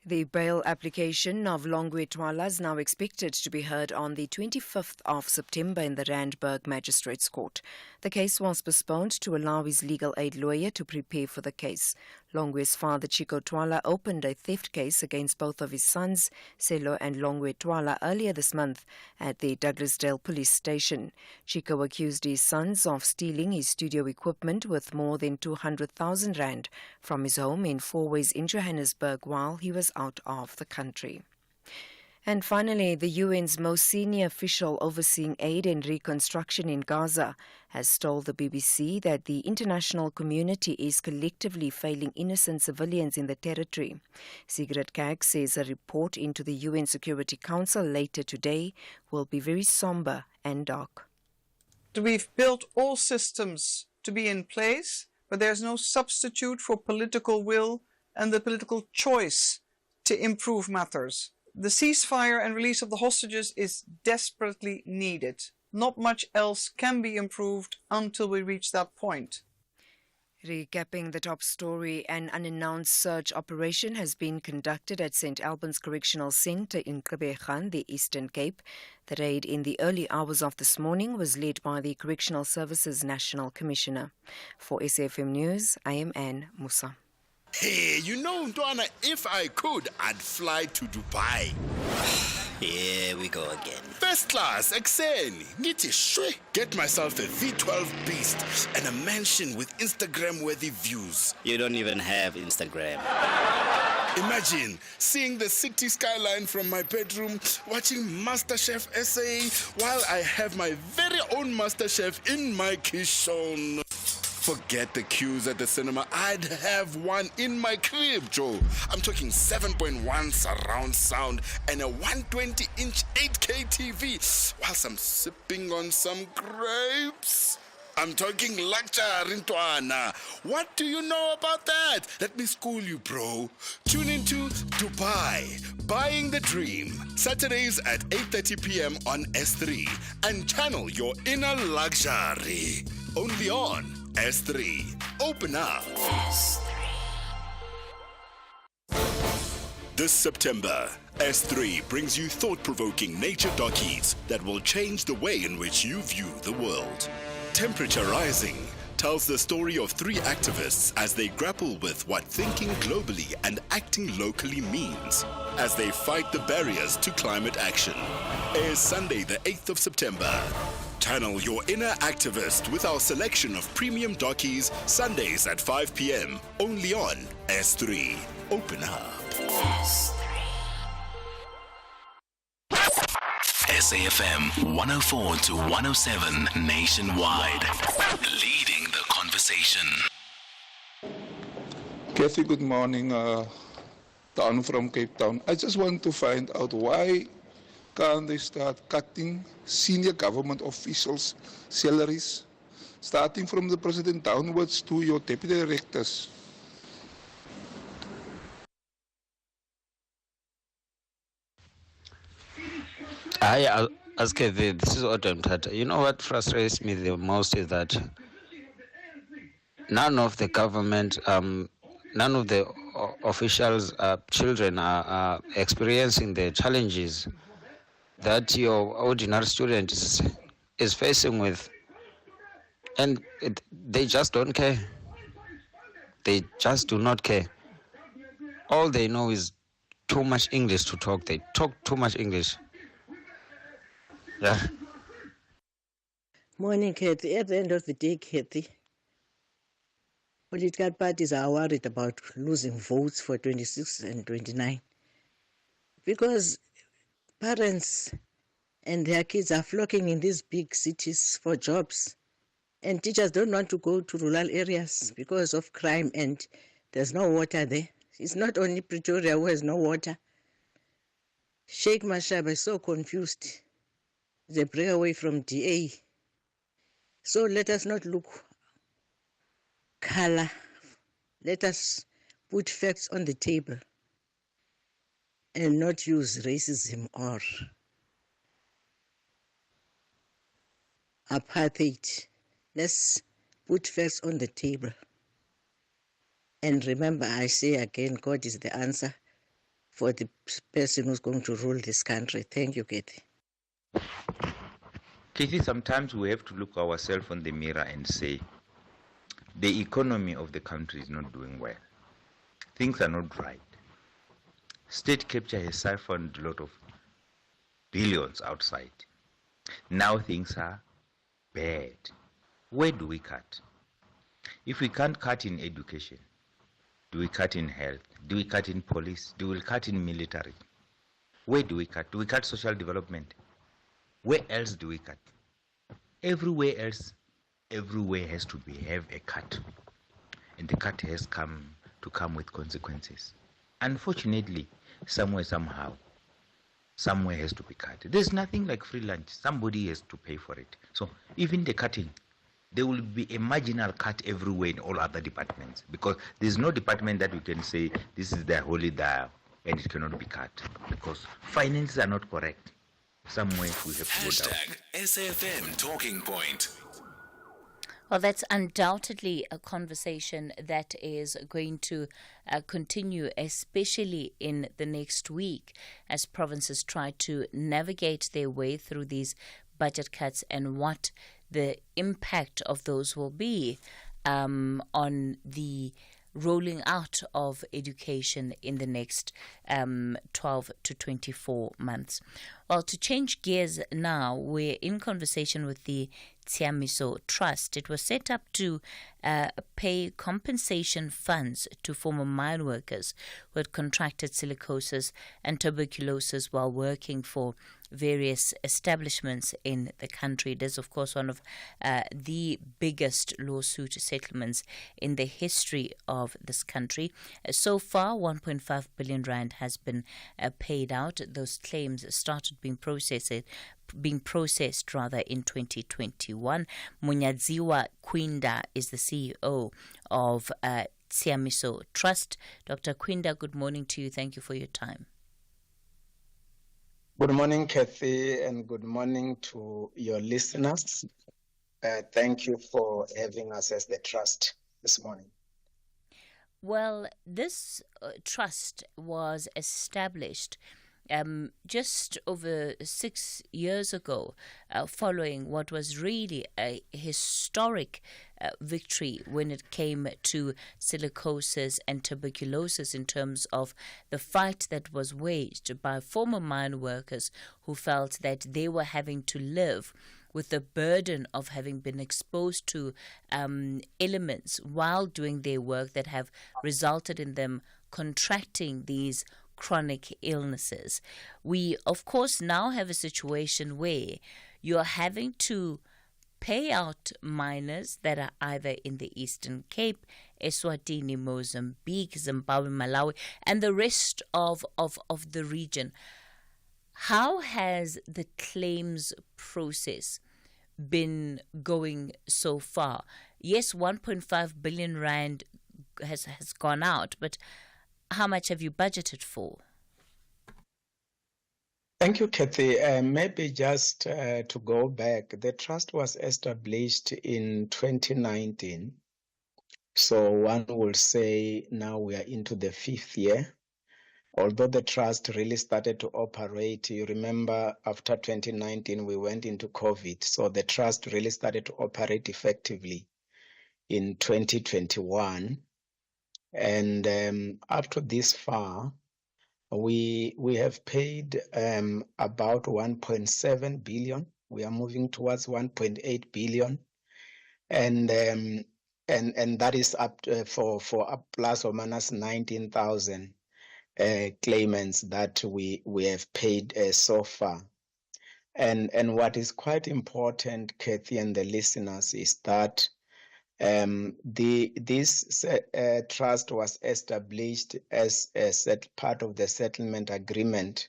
The bail application of Longwe Twala is now expected to be heard on the 25th of September in the Randburg Magistrates Court. The case was postponed to allow his legal aid lawyer to prepare for the case. Longwe's father, Chico Twala, opened a theft case against both of his sons, Selo and Longwe Twala, earlier this month at the Douglasdale police station. Chico accused his sons of stealing his studio equipment with more than 200,000 rand from his home in Fourways in Johannesburg while he was out of the country. And finally, the UN's most senior official overseeing aid and reconstruction in Gaza has told the BBC that the international community is collectively failing innocent civilians in the territory. Sigrid Kaag says a report into the UN Security Council later today will be very somber and dark. We've built all systems to be in place, but there's no substitute for political will and the political choice to improve matters. The ceasefire and release of the hostages is desperately needed. Not much else can be improved until we reach that point. Recapping the top story, an unannounced search operation has been conducted at St. Albans Correctional Centre in Gqeberha, the Eastern Cape. The raid in the early hours of this morning was led by the Correctional Services National Commissioner. For SAFM News, I am Anne Musa. Hey, you know, Ntwana, if I could, I'd fly to Dubai. Here we go again. First class, Exeni. Niti shwe. Get myself a V12 Beast and a mansion with Instagram-worthy views. You don't even have Instagram. Imagine seeing the city skyline from my bedroom, watching MasterChef SA while I have my very own MasterChef in my kitchen. Forget the queues at the cinema. I'd have one in my crib, Joe. I'm talking 7.1 surround sound and a 120-inch 8K TV whilst I'm sipping on some grapes. I'm talking luxury, Ntwana. What do you know about that? Let me school you, bro. Tune into Dubai, Buying the Dream, Saturdays at 8:30 p.m. on S3, and channel your inner luxury. Only on S3. Open up. S3. This September, S3 brings you thought-provoking nature dockies that will change the way in which you view the world. Temperature Rising tells the story of three activists as they grapple with what thinking globally and acting locally means as they fight the barriers to climate action. Airs Sunday, the 8th of September. Channel your inner activist with our selection of premium dockies Sundays at 5 p.m. only on S3. Open up. S3. SAFM 104 to 107 nationwide. Leading the conversation. Cathy, good morning. Down from Cape Town. I just want to find out why can't they start cutting senior government officials' salaries, starting from the president downwards to your deputy directors? Hi, Cathy, this is Odom Tata. You know what frustrates me the most is that none of the government, none of the officials' children are experiencing the challenges that your ordinary student is facing with. And they just don't care. They just do not care. All they know is too much English to talk. They talk too much English. Yeah. Morning, Cathy. At the end of the day, Cathy, political parties are worried about losing votes for 26 and 29 because parents and their kids are flocking in these big cities for jobs, and teachers don't want to go to rural areas because of crime and there's no water there. It's not only Pretoria who has no water. Sheikh Mashaba is so confused. They break away from DA. So let us not look color. Let us put facts on the table and not use racism or apartheid. Let's put facts on the table. And remember, I say again, God is the answer for the person who's going to rule this country. Thank you, Cathy. Cathy, sometimes we have to look ourselves in the mirror and say, the economy of the country is not doing well. things are not right. State capture has siphoned a lot of billions outside. Now things are bad. Where do we cut? If we can't cut in education, do we cut in health? Do we cut in police? Do we cut in military? Where do we cut? Do we cut social development? Where else do we cut? Everywhere else, everywhere has to have a cut. And the cut has come with consequences. Unfortunately, somewhere, somehow, somewhere has to be cut. There's nothing like free lunch. Somebody has to pay for it. So even the cutting, there will be a marginal cut everywhere in all other departments, because there's no department that we can say this is the holy dial and it cannot be cut, because finances are not correct. Somewhere we have to go down. #SFM Talking Point. Well, that's undoubtedly a conversation that is going to continue, especially in the next week, as provinces try to navigate their way through these budget cuts and what the impact of those will be on the rolling out of education in the next 12 to 24 months. Well, to change gears now, we're in conversation with the Tshiamiso Trust. It was set up to pay compensation funds to former mine workers who had contracted silicosis and tuberculosis while working for various establishments in the country. It is, of course, one of the biggest lawsuit settlements in the history of this country. So far, 1.5 billion rand has been paid out. Those claims started being processed in 2021. Munyadziwa Kwinda is the CEO of Tshiamiso Trust. Dr. Kwinda, good morning to you. Thank you for your time. Good morning, Cathy, and good morning to your listeners. Thank you for having us as the trust this morning. Well, this trust was established just over 6 years ago, following what was really a historic victory when it came to silicosis and tuberculosis, in terms of the fight that was waged by former mine workers who felt that they were having to live with the burden of having been exposed to elements while doing their work that have resulted in them contracting these chronic illnesses. We, of course, now have a situation where you're having to pay out miners that are either in the Eastern Cape, Eswatini, Mozambique, Zimbabwe, Malawi, and the rest of the region. How has the claims process been going so far? Yes, 1.5 billion rand has gone out, but how much have you budgeted for? Thank you, Cathy. Maybe just to go back, the trust was established in 2019. So one will say now we are into the 5th year. Although the trust really started to operate, you remember after 2019, we went into COVID. So the trust really started to operate effectively in 2021. And up to this far, we have paid about 1.7 billion. We are moving towards 1.8 billion, and that is up for up plus or minus 19,000 claimants that we have paid so far. And what is quite important, Cathy and the listeners, is that this trust was established as a part of the settlement agreement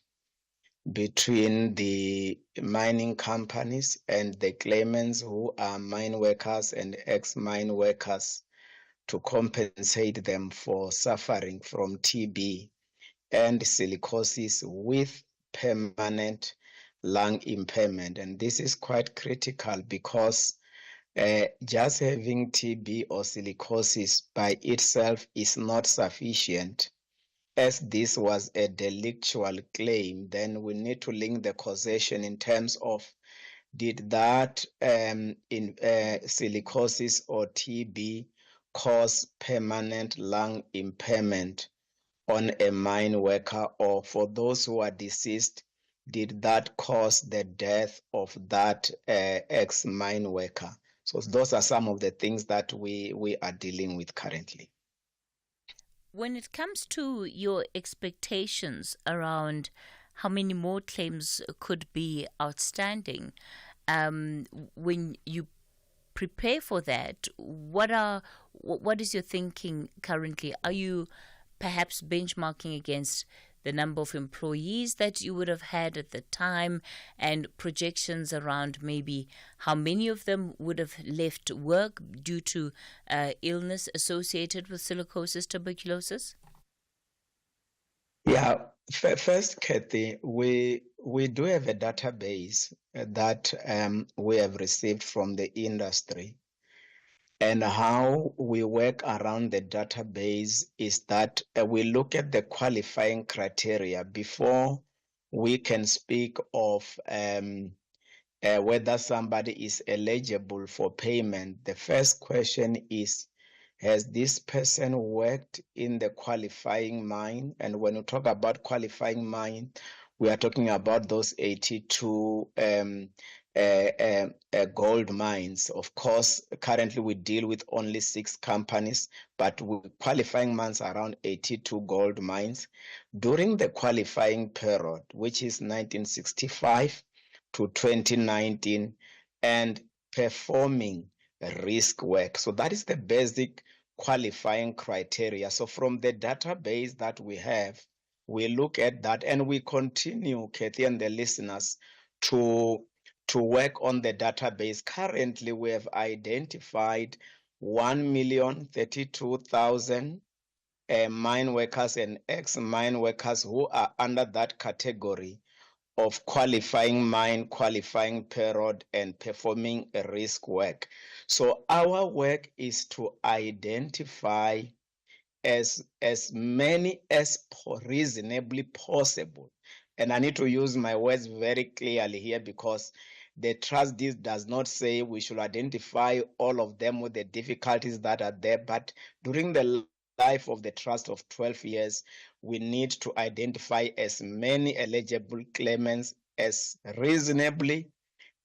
between the mining companies and the claimants, who are mine workers and ex-mine workers, to compensate them for suffering from TB and silicosis with permanent lung impairment. And this is quite critical, because just having TB or silicosis by itself is not sufficient. As this was a delictual claim, then we need to link the causation in terms of, did that silicosis or TB cause permanent lung impairment on a mine worker, or for those who are deceased, did that cause the death of that ex-mine worker? So those are some of the things that we are dealing with currently. When it comes to your expectations around how many more claims could be outstanding, when you prepare for that, what is your thinking currently? Are you perhaps benchmarking against the number of employees that you would have had at the time and projections around maybe how many of them would have left work due to illness associated with silicosis, tuberculosis? Yeah, first, Cathy, we do have a database that we have received from the industry. And how we work around the database is that we look at the qualifying criteria before we can speak of whether somebody is eligible for payment. The first question is, has this person worked in the qualifying mine? And when we talk about qualifying mine, we are talking about those 82 gold mines. Of course, currently we deal with only 6 companies, but with qualifying mines around 82 gold mines. During the qualifying period, which is 1965 to 2019, and performing risk work. So that is the basic qualifying criteria. So from the database that we have, we look at that and we continue, Cathy and the listeners, to work on the database. Currently, we have identified 1,032,000 mine workers and ex-mine workers who are under that category of qualifying mine, qualifying period, and performing a risk work. So our work is to identify as many as reasonably possible. And I need to use my words very clearly here, because the trust deed does not say we should identify all of them with the difficulties that are there, but during the life of the trust of 12 years, we need to identify as many eligible claimants as reasonably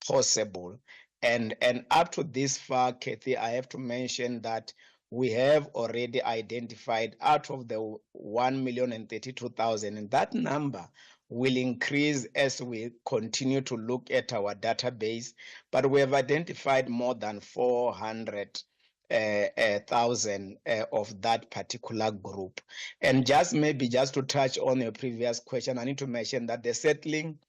possible. And up to this far, Cathy, I have to mention that we have already identified out of the 1,032,000, and that number will increase as we continue to look at our database, but we have identified more than 400,000 of that particular group. And just to touch on your previous question, I need to mention that the settling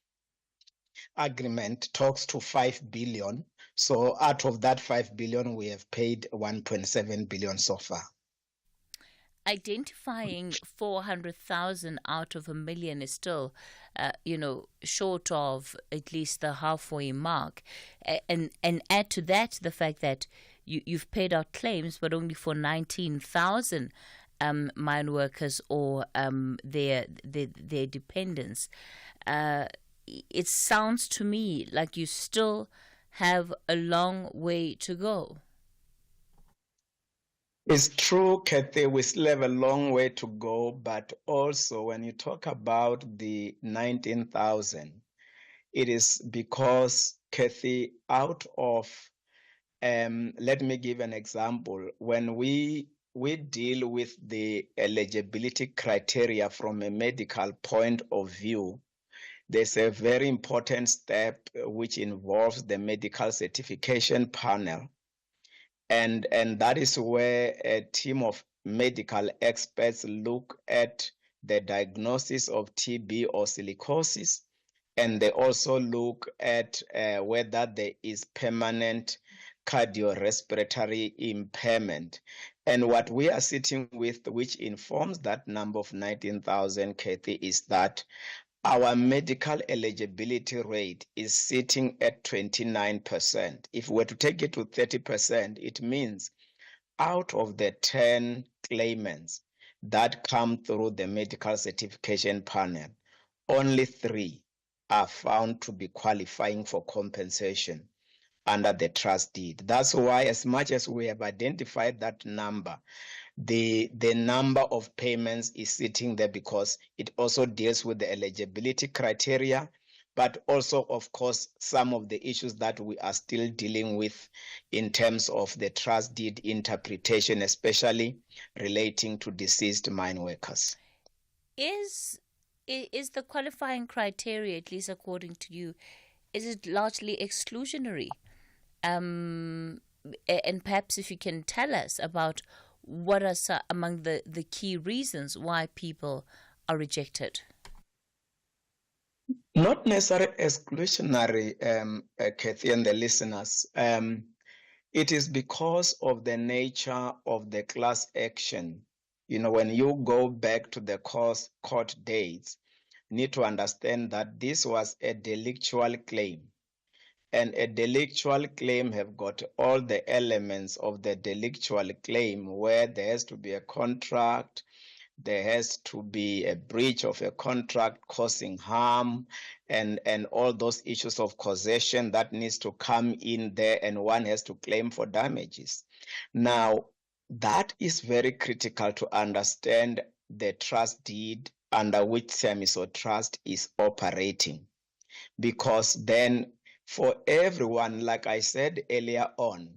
agreement talks to 5 billion. So out of that 5 billion, we have paid 1.7 billion so far. Identifying 400,000 out of 1 million is still, short of at least the halfway mark. And add to that the fact that you've paid out claims, but only for 19,000 mine workers or their dependents. It sounds to me like you still have a long way to go. It's true, Cathy, we still have a long way to go, but also when you talk about the 19,000, it is because, Cathy, out of, let me give an example. When we deal with the eligibility criteria from a medical point of view, there's a very important step which involves the medical certification panel. And that is where a team of medical experts look at the diagnosis of TB or silicosis, and they also look at whether there is permanent cardiorespiratory impairment. And what we are sitting with, which informs that number of 19,000, Cathy, is that our medical eligibility rate is sitting at 29%. If we were to take it to 30%, it means out of the 10 claimants that come through the medical certification panel, only 3 are found to be qualifying for compensation under the trust deed. That's why, as much as we have identified that number, the number of payments is sitting there because it also deals with the eligibility criteria, but also, of course, some of the issues that we are still dealing with in terms of the trust deed interpretation, especially relating to deceased mine workers. Is the qualifying criteria, at least according to you, is it largely exclusionary? And perhaps if you can tell us about what are among the key reasons why people are rejected? Not necessarily exclusionary, Cathy and the listeners. It is because of the nature of the class action. You know, when you go back to the court dates, you need to understand that this was a delictual claim. And a delictual claim have got all the elements of the delictual claim, where there has to be a contract, there has to be a breach of a contract causing harm, and all those issues of causation that needs to come in there, and one has to claim for damages. Now, that is very critical to understand the trust deed under which Samiso Trust is operating, because then for everyone, like I said earlier on,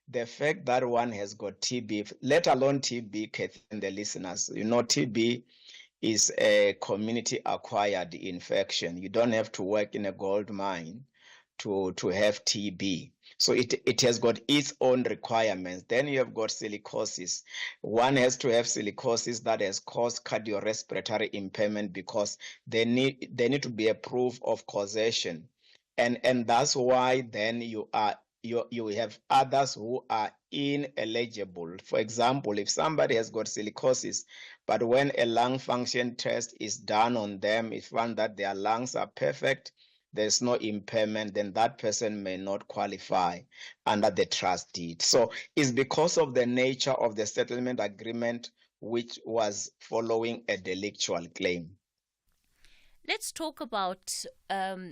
the fact that one has got TB, let alone TB, Cathy and the listeners, you know, TB is a community-acquired infection. You don't have to work in a gold mine to have TB. So it has got its own requirements. Then you have got silicosis. One has to have silicosis that has caused cardiorespiratory impairment because they need to be a proof of causation. And that's why then you have others who are ineligible. For example, if somebody has got silicosis, but when a lung function test is done on them, it found that their lungs are perfect, there's no impairment, then that person may not qualify under the trust deed. So it's because of the nature of the settlement agreement, which was following a delictual claim. Let's talk about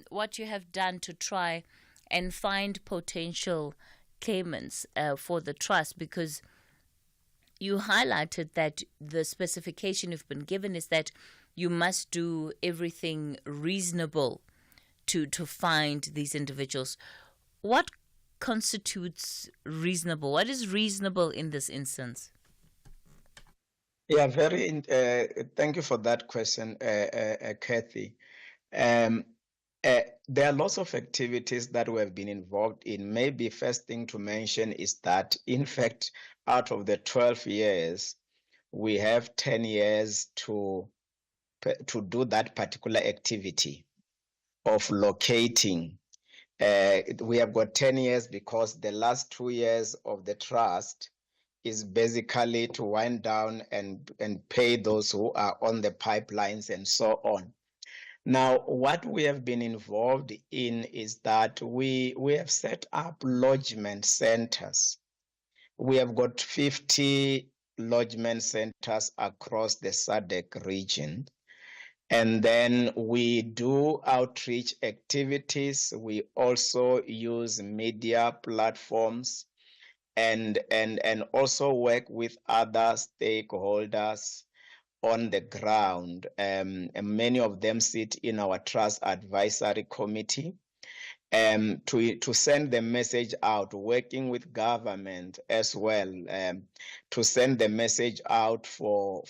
what you have done to try and find potential claimants for the trust, because you highlighted that the specification you've been given is that you must do everything reasonable to find these individuals. What constitutes reasonable? What is reasonable in this instance? Yeah, thank you for that question, Cathy. There are lots of activities that we have been involved in. Maybe first thing to mention is that, in fact, out of the 12 years, we have 10 years to do that particular activity of locating. We have got 10 years because the last 2 years of the trust is basically to wind down and pay those who are on the pipelines and so on. Now, what we have been involved in is that we have set up lodgement centers. We have got 50 lodgement centers across the SADC region. And then we do outreach activities. We also use media platforms and also work with other stakeholders on the ground. And many of them sit in our trust advisory committee to send the message out, working with government as well, to send the message out for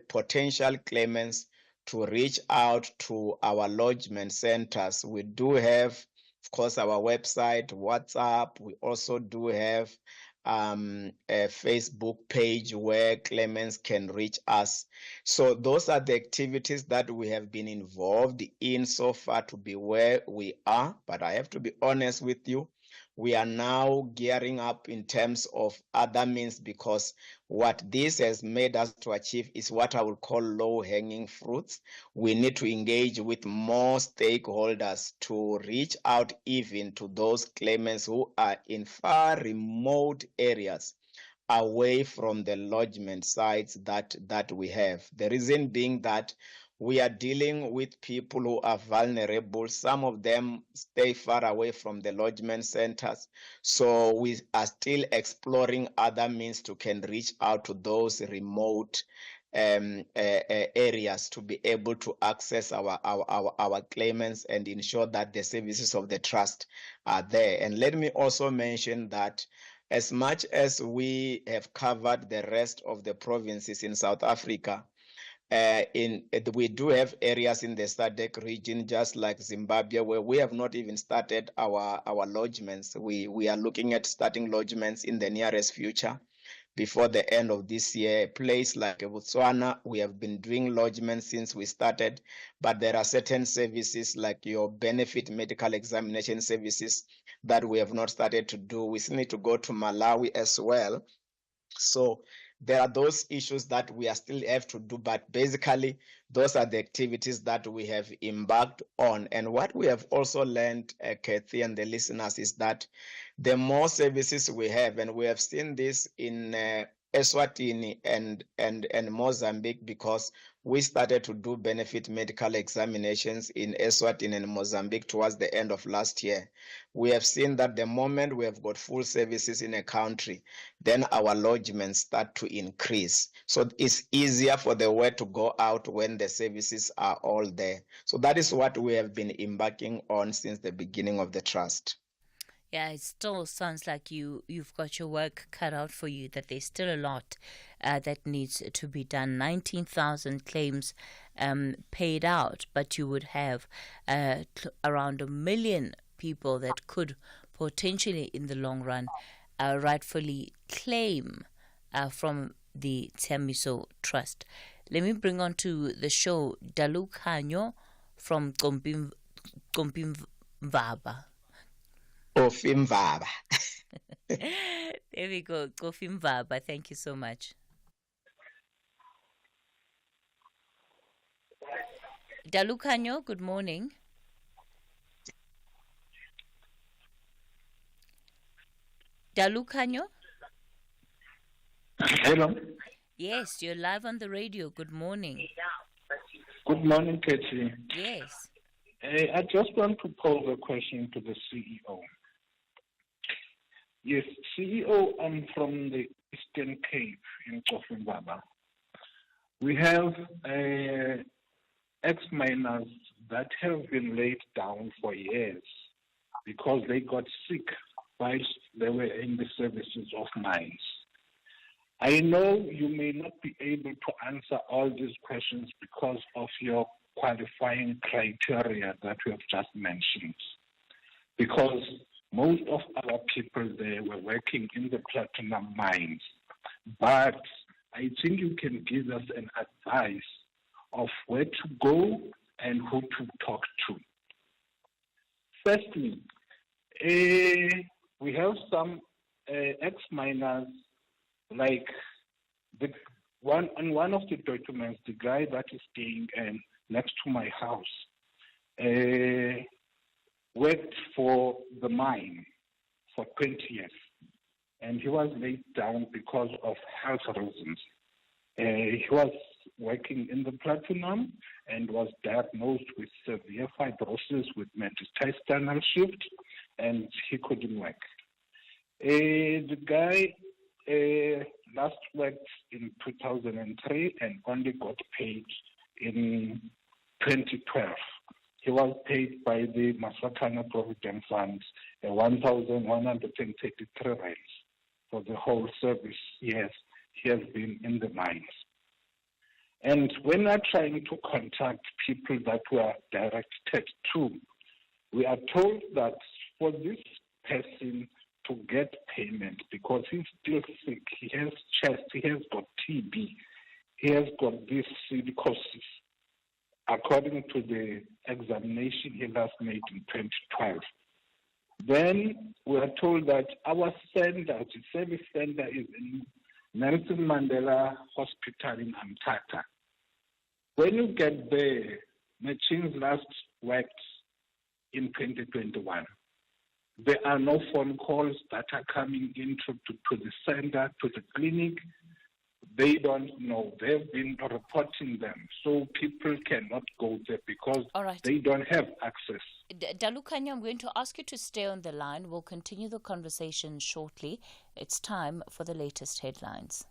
potential claimants to reach out to our lodgement centers. We do have, of course, our website, WhatsApp. We also do have a Facebook page where claimants can reach us. So those are the activities that we have been involved in so far to be where we are. But I have to be honest with you, we are now gearing up in terms of other means, because what this has made us to achieve is what I would call low-hanging fruits. We need to engage with more stakeholders to reach out even to those claimants who are in far remote areas away from the lodgement sites that we have. The reason being that We are dealing with people who are vulnerable. Some of them stay far away from the lodgement centers. So we are still exploring other means to can reach out to those remote areas to be able to access our claimants and ensure that the services of the trust are there. And let me also mention that as much as we have covered the rest of the provinces in South Africa, we do have areas in the SADC region, just like Zimbabwe, where we have not even started our lodgements. We are looking at starting lodgements in the nearest future. Before the end of this year, a place like Botswana, we have been doing lodgements since we started, but there are certain services like your benefit medical examination services that we have not started to do. We still need to go to Malawi as well. So there are those issues that we are still have to do, but basically those are the activities that we have embarked on. And what we have also learned, Cathy and the listeners, is that the more services we have, and we have seen this in Eswatini and Mozambique, because we started to do benefit medical examinations in Eswatini and Mozambique towards the end of last year. We have seen that the moment we have got full services in a country, then our lodgements start to increase. So it's easier for the word to go out when the services are all there. So that is what we have been embarking on since the beginning of the trust. Yeah, it still sounds like you've got your work cut out for you, that there's still a lot that needs to be done. 19,000 claims paid out, but you would have around 1 million people that could potentially, in the long run, rightfully claim from the Temiso Trust. Let me bring on to the show Dalu Khanyo from Kofimbaba. Kofimbaba. There we go, Kofimbaba. Thank you so much. Dalu Khanyo, good morning. Dalu Khanyo? Hello. Yes, you're live on the radio. Good morning. Good morning, Cathy. Yes. I just want to pose a question to the CEO. Yes, CEO, I'm from the Eastern Cape in Kofimbaba. We have ex-miners that have been laid down for years because they got sick whilst they were in the services of mines. I know you may not be able to answer all these questions because of your qualifying criteria that you have just mentioned, because most of our people there were working in the platinum mines. But I think you can give us an advice of where to go and who to talk to. Firstly, we have some ex-miners, like on one of the documents, the guy that is staying next to my house worked for the mine for 20 years, and he was laid down because of health reasons. He was working in the platinum and was diagnosed with severe fibrosis with intestinal shift, and he couldn't work. The guy last worked in 2003 and only got paid in 2012. He was paid by the Masakana Provident Fund 1,133 rands for the whole service he has been in the mines. And when we're trying to contact people that were directed to, we are told that for this person to get payment, because he's still sick, he has chest, he has got TB, he has got this silicosis, according to the examination he last made in 2012. Then we are told that our center, the service center, is in Nelson Mandela Hospital in Amtata. When you get there, machines last worked in 2021. There are no phone calls that are coming into to the center, to the clinic. they don't know. They've been reporting them, so people cannot go there because they don't have access. Dalukhanyo, I'm going to ask you to stay on the line. We'll continue the conversation shortly. It's time for the latest headlines.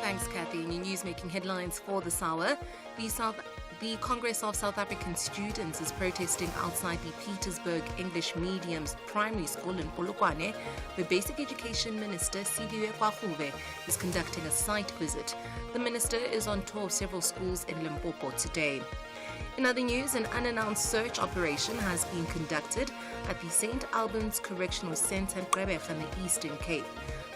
Thanks, Cathy. New news making headlines for this hour. The Congress of South African Students is protesting outside the Petersburg English Medium's primary school in Polokwane, where Basic Education Minister Sidiwe Kwagube is conducting a site visit. The minister is on tour of several schools in Limpopo today. In other news, an unannounced search operation has been conducted at the St. Albans Correctional Centre in Gqeberha in the Eastern Cape.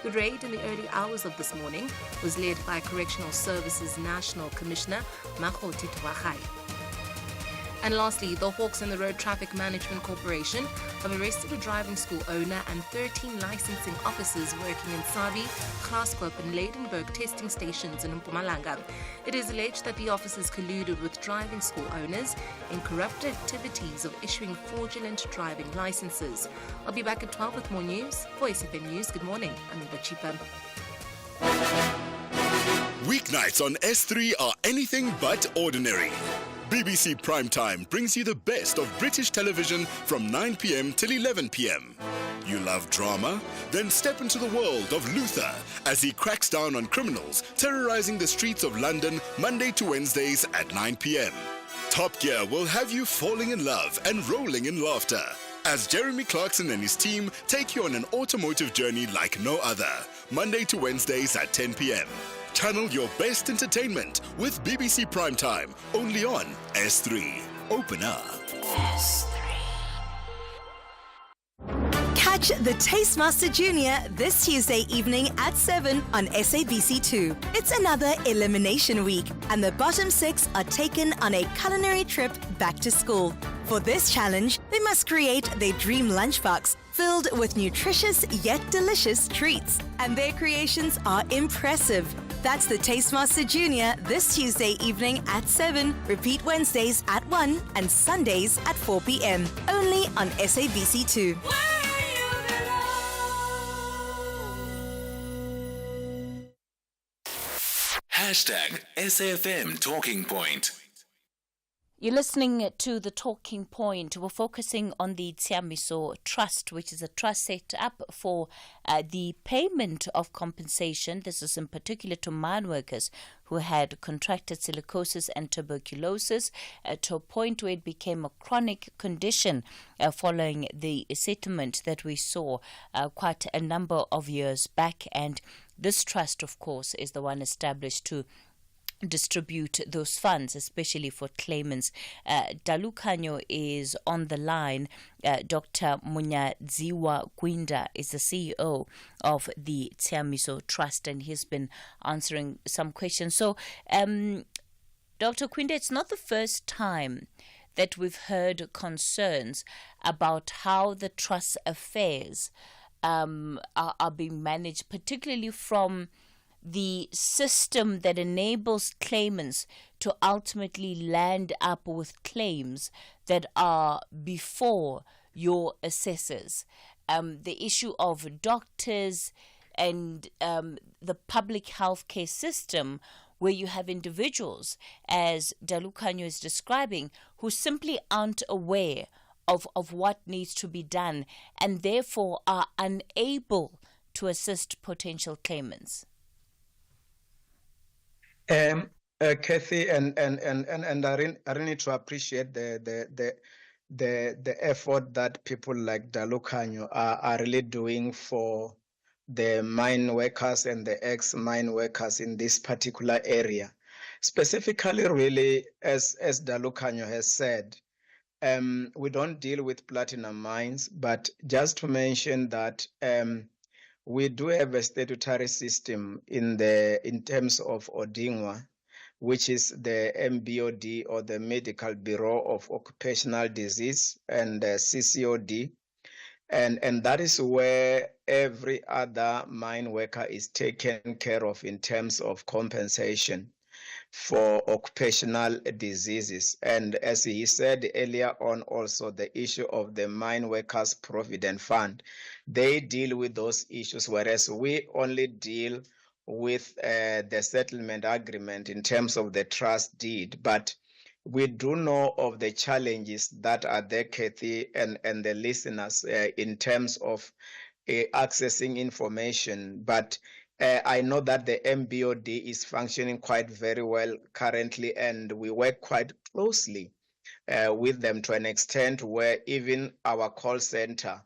The raid in the early hours of this morning was led by Correctional Services National Commissioner Makgoti Twagai. And lastly, the Hawks and the Road Traffic Management Corporation have arrested a driving school owner and 13 licensing officers working in Sabi, Graskop and Leidenburg testing stations in Mpumalanga. It is alleged that the officers colluded with driving school owners in corrupt activities of issuing fraudulent driving licenses. I'll be back at 12 with more news. For SFM News, good morning. I'm Iba Chipa. Weeknights on S3 are anything but ordinary. BBC Primetime brings you the best of British television from 9 p.m. till 11 p.m. You love drama? Then step into the world of Luther as he cracks down on criminals terrorizing the streets of London Monday to Wednesdays at 9 p.m. Top Gear will have you falling in love and rolling in laughter as Jeremy Clarkson and his team take you on an automotive journey like no other, Monday to Wednesdays at 10 p.m. Channel your best entertainment with BBC Primetime, only on S3. Open up. S3. Catch the Tastemaster Junior this Tuesday evening at 7 on SABC2. It's another elimination week, and the bottom 6 are taken on a culinary trip back to school. For this challenge, they must create their dream lunchbox filled with nutritious yet delicious treats. And their creations are impressive. That's the Tastemaster Junior this Tuesday evening at 7. Repeat Wednesdays at 1 and Sundays at 4 p.m. Only on SABC2. #SAFM Talking Point. You're listening to The Talking Point. We're focusing on the Tsiamiso Trust, which is a trust set up for the payment of compensation. This is in particular to mine workers who had contracted silicosis and tuberculosis to a point where it became a chronic condition following the settlement that we saw quite a number of years back. And this trust, of course, is the one established to distribute those funds, especially for claimants. Dalukhanyo is on the line. Dr. Munyadziwa Gwinda is the CEO of the Tsiamiso Trust, and he's been answering some questions. So, Dr. Gwinda, it's not the first time that we've heard concerns about how the trust affairs are being managed, particularly from the system that enables claimants to ultimately land up with claims that are before your assessors. The issue of doctors and the public healthcare system, where you have individuals, as Dalukhanyo is describing, who simply aren't aware of what needs to be done and therefore are unable to assist potential claimants. Cathy, and I really need to appreciate the effort that people like Dalukhanyo are really doing for the mine workers and the ex-mine workers in this particular area. Specifically, really, as Dalukhanyo has said, we don't deal with platinum mines, but just to mention that we do have a statutory system in terms of Odingwa, which is the MBOD, or the Medical Bureau of Occupational Disease, and CCOD, and that is where every other mine worker is taken care of in terms of compensation. for occupational diseases. And as he said earlier on, also the issue of the Mine Workers Provident Fund, they deal with those issues, whereas we only deal with the settlement agreement in terms of the trust deed. But we do know of the challenges that are there, Cathy, and the listeners in terms of accessing information. But I know that the MBOD is functioning quite very well currently, and we work quite closely with them to an extent where even our call center,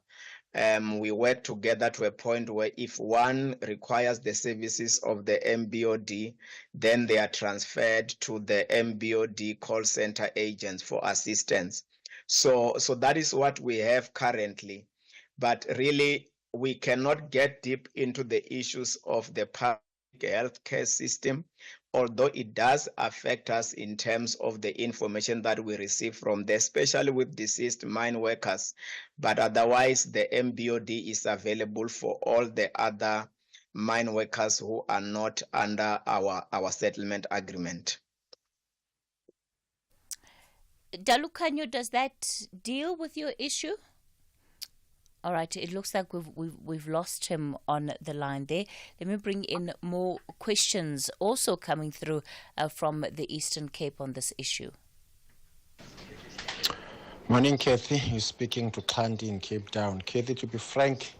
we work together to a point where if one requires the services of the MBOD, then they are transferred to the MBOD call center agents for assistance. So that is what we have currently. But really, we cannot get deep into the issues of the public healthcare system, although it does affect us in terms of the information that we receive from there, especially with deceased mine workers. But otherwise, the MBOD is available for all the other mine workers who are not under our settlement agreement. Dalukanyo, does that deal with your issue? All right, it looks like we've lost him on the line there. Let me bring in more questions also coming through from the Eastern Cape on this issue. Morning, Cathy. You're speaking to Kanti in Cape Town. Cathy, to be frank,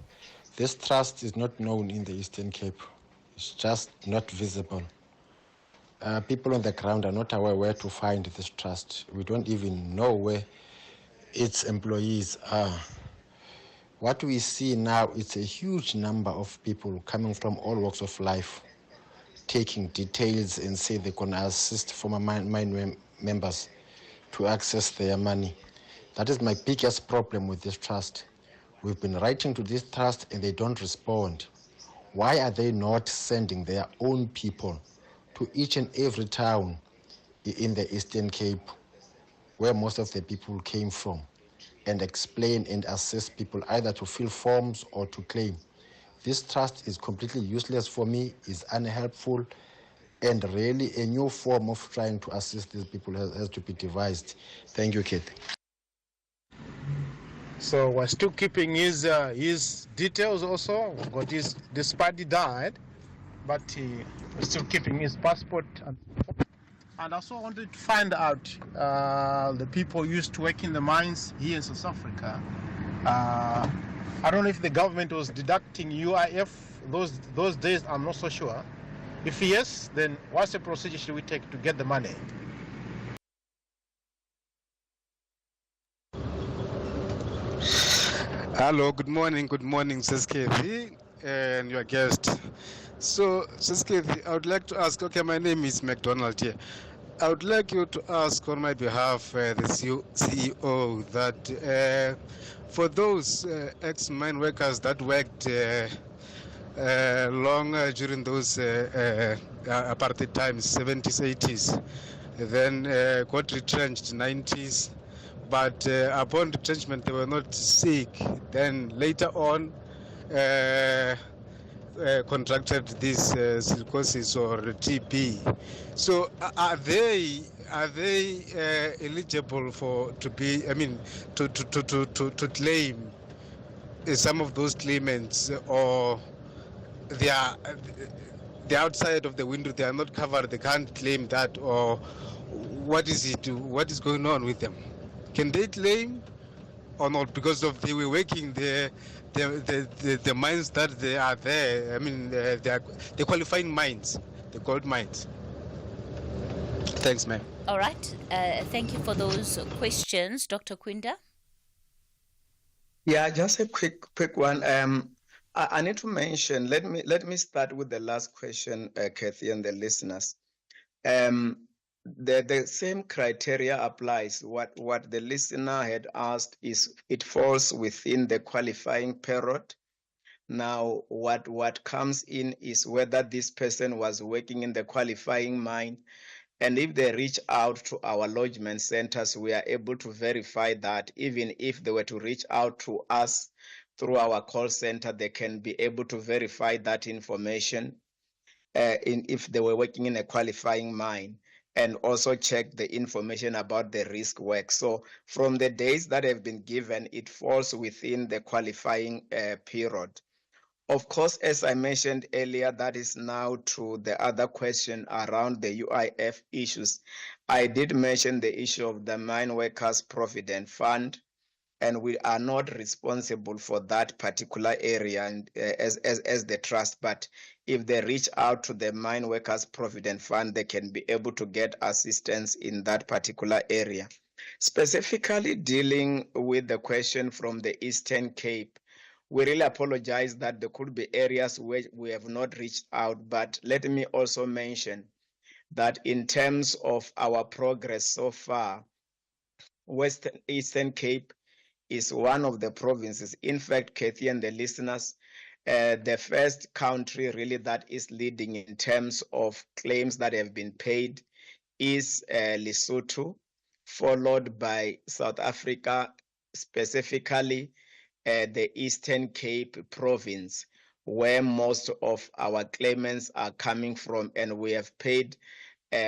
this trust is not known in the Eastern Cape. It's just not visible. People on the ground are not aware where to find this trust. We don't even know where its employees are. What we see now is a huge number of people coming from all walks of life, taking details and say they're going to assist former mine members to access their money. That is my biggest problem with this trust. We've been writing to this trust and they don't respond. Why are they not sending their own people to each and every town in the Eastern Cape, where most of the people came from, and explain and assist people either to fill forms or to claim? This trust is completely useless for me, is unhelpful, and really a new form of trying to assist these people has to be devised. Thank you, Keith. So we're still keeping his details also. Got this party died, but we're still keeping his passport. And also wanted to find out the people used to work in the mines here in South Africa. I don't know if the government was deducting UIF those days. I'm not so sure. If yes, then what's the procedure should we take to get the money? Hello, good morning, Sis Cathy and your guest. So, Sis Cathy, I would like to ask, okay, my name is McDonald here. I would like you to ask on my behalf the CEO that for those ex-mine workers that worked long during those apartheid times, 70s, 80s, then got retrenched 90s, but upon retrenchment they were not sick. Then later on contracted this silicosis or TB. So are they eligible to claim some of those claimants, or they're outside of the window, they are not covered, they can't claim that, or what is going on with them? Can they claim or not, because of they were working the mines that they are there? I mean, they're qualifying mines, the gold mines. Thanks, ma'am. All right. Thank you for those questions, Dr. Kwinda. Yeah, just a quick one. I need to mention. Let me start with the last question, Cathy, and the listeners. The same criteria applies. What the listener had asked is it falls within the qualifying period. Now, what comes in is whether this person was working in the qualifying mine, and if they reach out to our lodgement centers, we are able to verify that. Even if they were to reach out to us through our call center, they can be able to verify that information if they were working in a qualifying mine. and also check the information about the risk work. So from the days that have been given, it falls within the qualifying period. Of course, as I mentioned earlier, that is now to the other question around the UIF issues. I did mention the issue of the Mine Workers Provident Fund, and we are not responsible for that particular area and, as the trust. But if they reach out to the Mine Workers Provident Fund, they can be able to get assistance in that particular area. Specifically dealing with the question from the Eastern Cape, we really apologize that there could be areas where we have not reached out, but let me also mention that in terms of our progress so far, Eastern Cape is one of the provinces. In fact, Cathy and the listeners, the first country really that is leading in terms of claims that have been paid is Lesotho, followed by South Africa, specifically the Eastern Cape province, where most of our claimants are coming from, and we have paid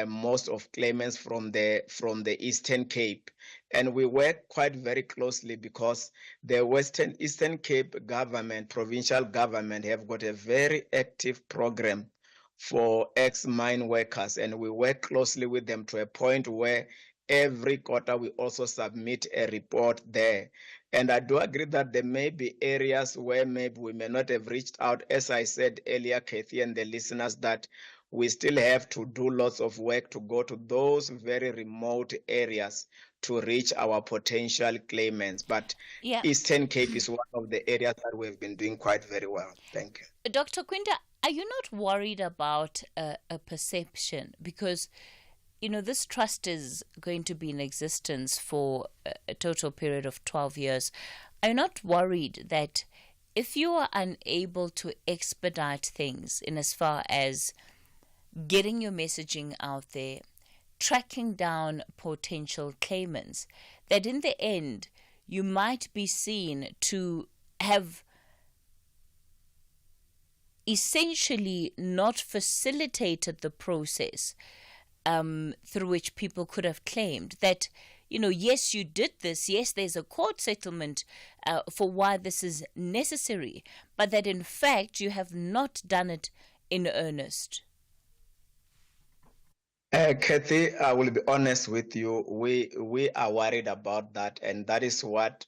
most of claimants from the Eastern Cape. And we work quite very closely because the Eastern Cape government, provincial government, have got a very active program for ex-mine workers, and we work closely with them to a point where every quarter we also submit a report there. And I do agree that there may be areas where maybe we may not have reached out. As I said earlier, Cathy and the listeners, that we still have to do lots of work to go to those very remote areas to reach our potential claimants. But Eastern Cape is one of the areas that we've been doing quite very well. Thank you. Dr. Quinta, are you not worried about a perception? Because this trust is going to be in existence for a total period of 12 years. Are you not worried that if you are unable to expedite things in as far as getting your messaging out there, tracking down potential claimants, that in the end you might be seen to have essentially not facilitated the process through which people could have claimed that, yes, you did this, yes, there's a court settlement for why this is necessary, but that in fact you have not done it in earnest? Cathy, I will be honest with you. We are worried about that, and that is what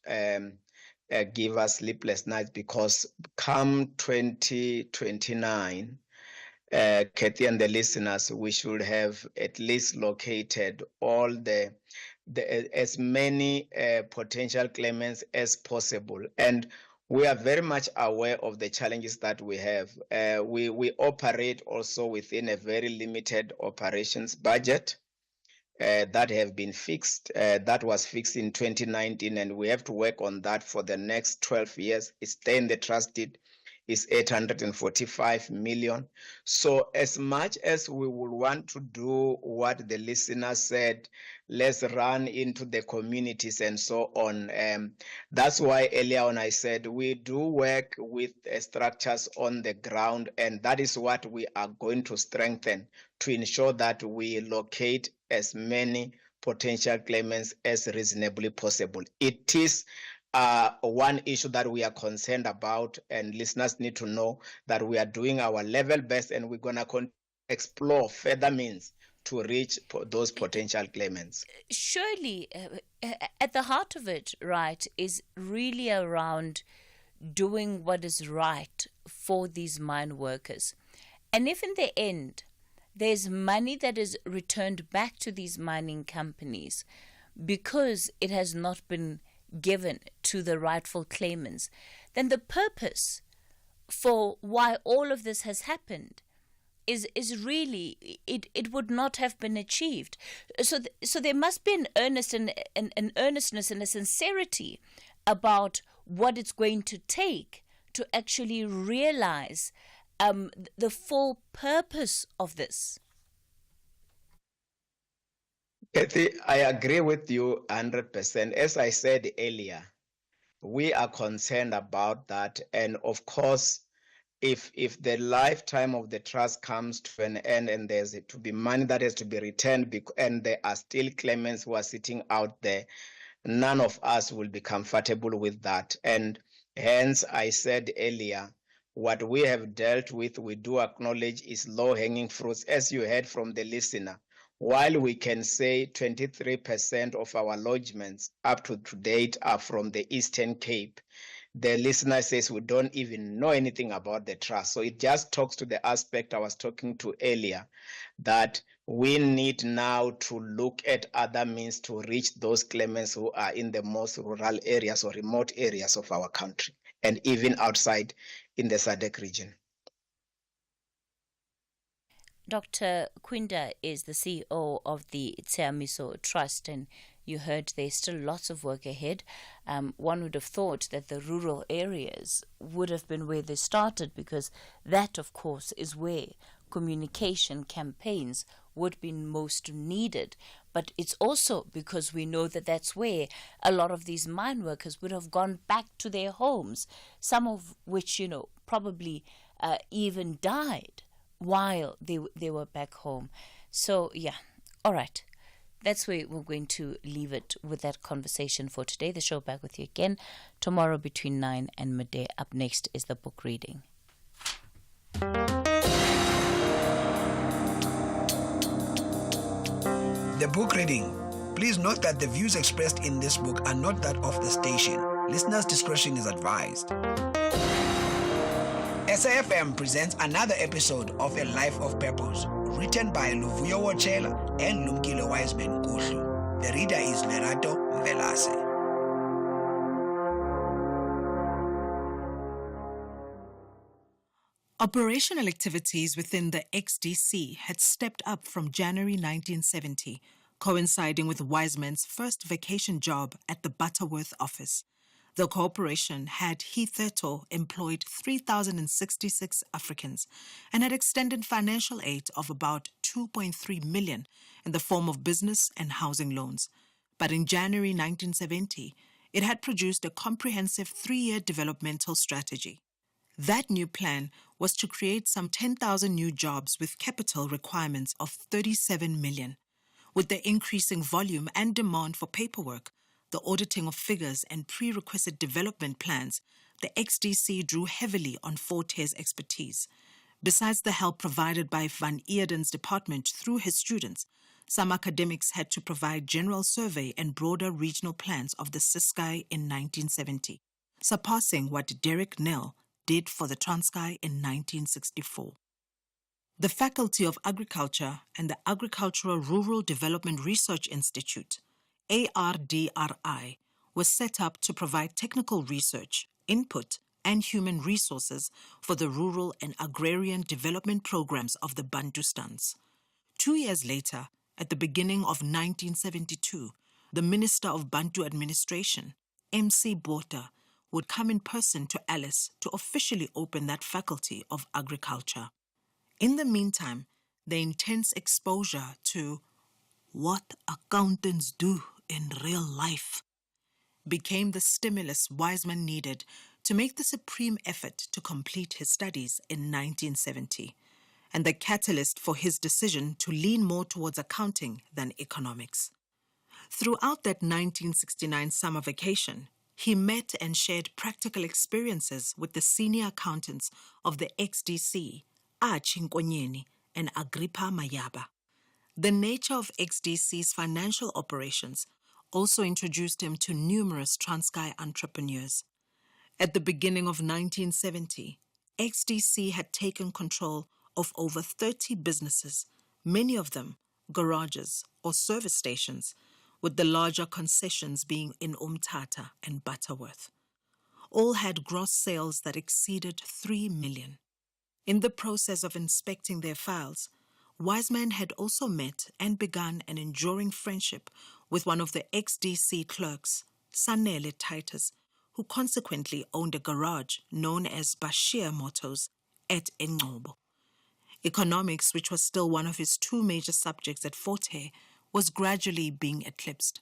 give us sleepless nights, because come 2029, Cathy and the listeners, we should have at least located all the as many potential claimants as possible. And we are very much aware of the challenges that we have. We operate also within a very limited operations budget that have been fixed. That was fixed in 2019, and we have to work on that for the next 12 years. It's then the trusted is 845 million. So as much as we would want to do what the listener said, let's run into the communities and so on. That's why earlier on I said we do work with structures on the ground, and that is what we are going to strengthen to ensure that we locate as many potential claimants as reasonably possible. It is one issue that we are concerned about, and listeners need to know that we are doing our level best, and we're going to explore further means to reach those potential claimants. Surely, at the heart of it, right, is really around doing what is right for these mine workers. And if in the end there's money that is returned back to these mining companies because it has not been given to the rightful claimants, then the purpose for why all of this has happened is really, it would not have been achieved. So there must be an earnestness and a sincerity about what it's going to take to actually realize the full purpose of this. Cathy, I agree with you 100%. As I said earlier, we are concerned about that. And of course, if the lifetime of the trust comes to an end and there's to be money that has to be returned, and there are still claimants who are sitting out there, none of us will be comfortable with that. And hence I said earlier, what we have dealt with, we do acknowledge, is low-hanging fruits, as you heard from the listener. While we can say 23% of our lodgements up to date are from the Eastern Cape, the listener says we don't even know anything about the trust. So it just talks to the aspect I was talking to earlier, that we need now to look at other means to reach those claimants who are in the most rural areas or remote areas of our country, and even outside in the SADC region. Dr. Kwinda is the CEO of the Tseamiso Trust, and you heard there's still lots of work ahead. One would have thought that the rural areas would have been where they started, because that, of course, is where communication campaigns would be most needed. But it's also because we know that that's where a lot of these mine workers would have gone back to their homes, some of which, probably even died while they were back home. So, yeah, all right. That's where we're going to leave it with that conversation for today. The show back with you again tomorrow between 9 and midday. Up next is the book reading. The book reading. Please note that the views expressed in this book are not that of the station. Listeners' discretion is advised. SAFM presents another episode of A Life of Purpose, written by Luvuyo Wochela and Lumkile Wiseman Kuhlu. The reader is Lerato Velase. Operational activities within the XDC had stepped up from January 1970, coinciding with Wiseman's first vacation job at the Butterworth office. The corporation had hitherto employed 3,066 Africans and had extended financial aid of about 2.3 million in the form of business and housing loans. But in January 1970, it had produced a comprehensive 3-year developmental strategy. That new plan was to create some 10,000 new jobs with capital requirements of 37 million. With the increasing volume and demand for paperwork, the auditing of figures and prerequisite development plans, the XDC drew heavily on Forte's expertise. Besides the help provided by Van Eerden's department through his students, some academics had to provide general survey and broader regional plans of the Ciskei in 1970, surpassing what Derek Nell did for the Transkei in 1964. The Faculty of Agriculture and the Agricultural Rural Development Research Institute, ARDRI, was set up to provide technical research, input, and human resources for the rural and agrarian development programs of the Bantustans. 2 years later, at the beginning of 1972, the Minister of Bantu Administration, MC Botha, would come in person to Alice to officially open that Faculty of Agriculture. In the meantime, the intense exposure to what accountants do in real life became the stimulus Wiseman needed to make the supreme effort to complete his studies in 1970, and the catalyst for his decision to lean more towards accounting than economics. Throughout that 1969 summer vacation, he met and shared practical experiences with the senior accountants of the XDC, Archie Nkonyeni and Agrippa Mayaba. The nature of XDC's financial operations also introduced him to numerous Transkei entrepreneurs. At the beginning of 1970, XDC had taken control of over 30 businesses, many of them garages or service stations, with the larger concessions being in Umtata and Butterworth. All had gross sales that exceeded 3 million. In the process of inspecting their files, Wiseman had also met and begun an enduring friendship with one of the XDC clerks, Sanele Titus, who consequently owned a garage known as Bashir Motors at Engcobo. Economics, which was still one of his 2 major subjects at Forte, was gradually being eclipsed.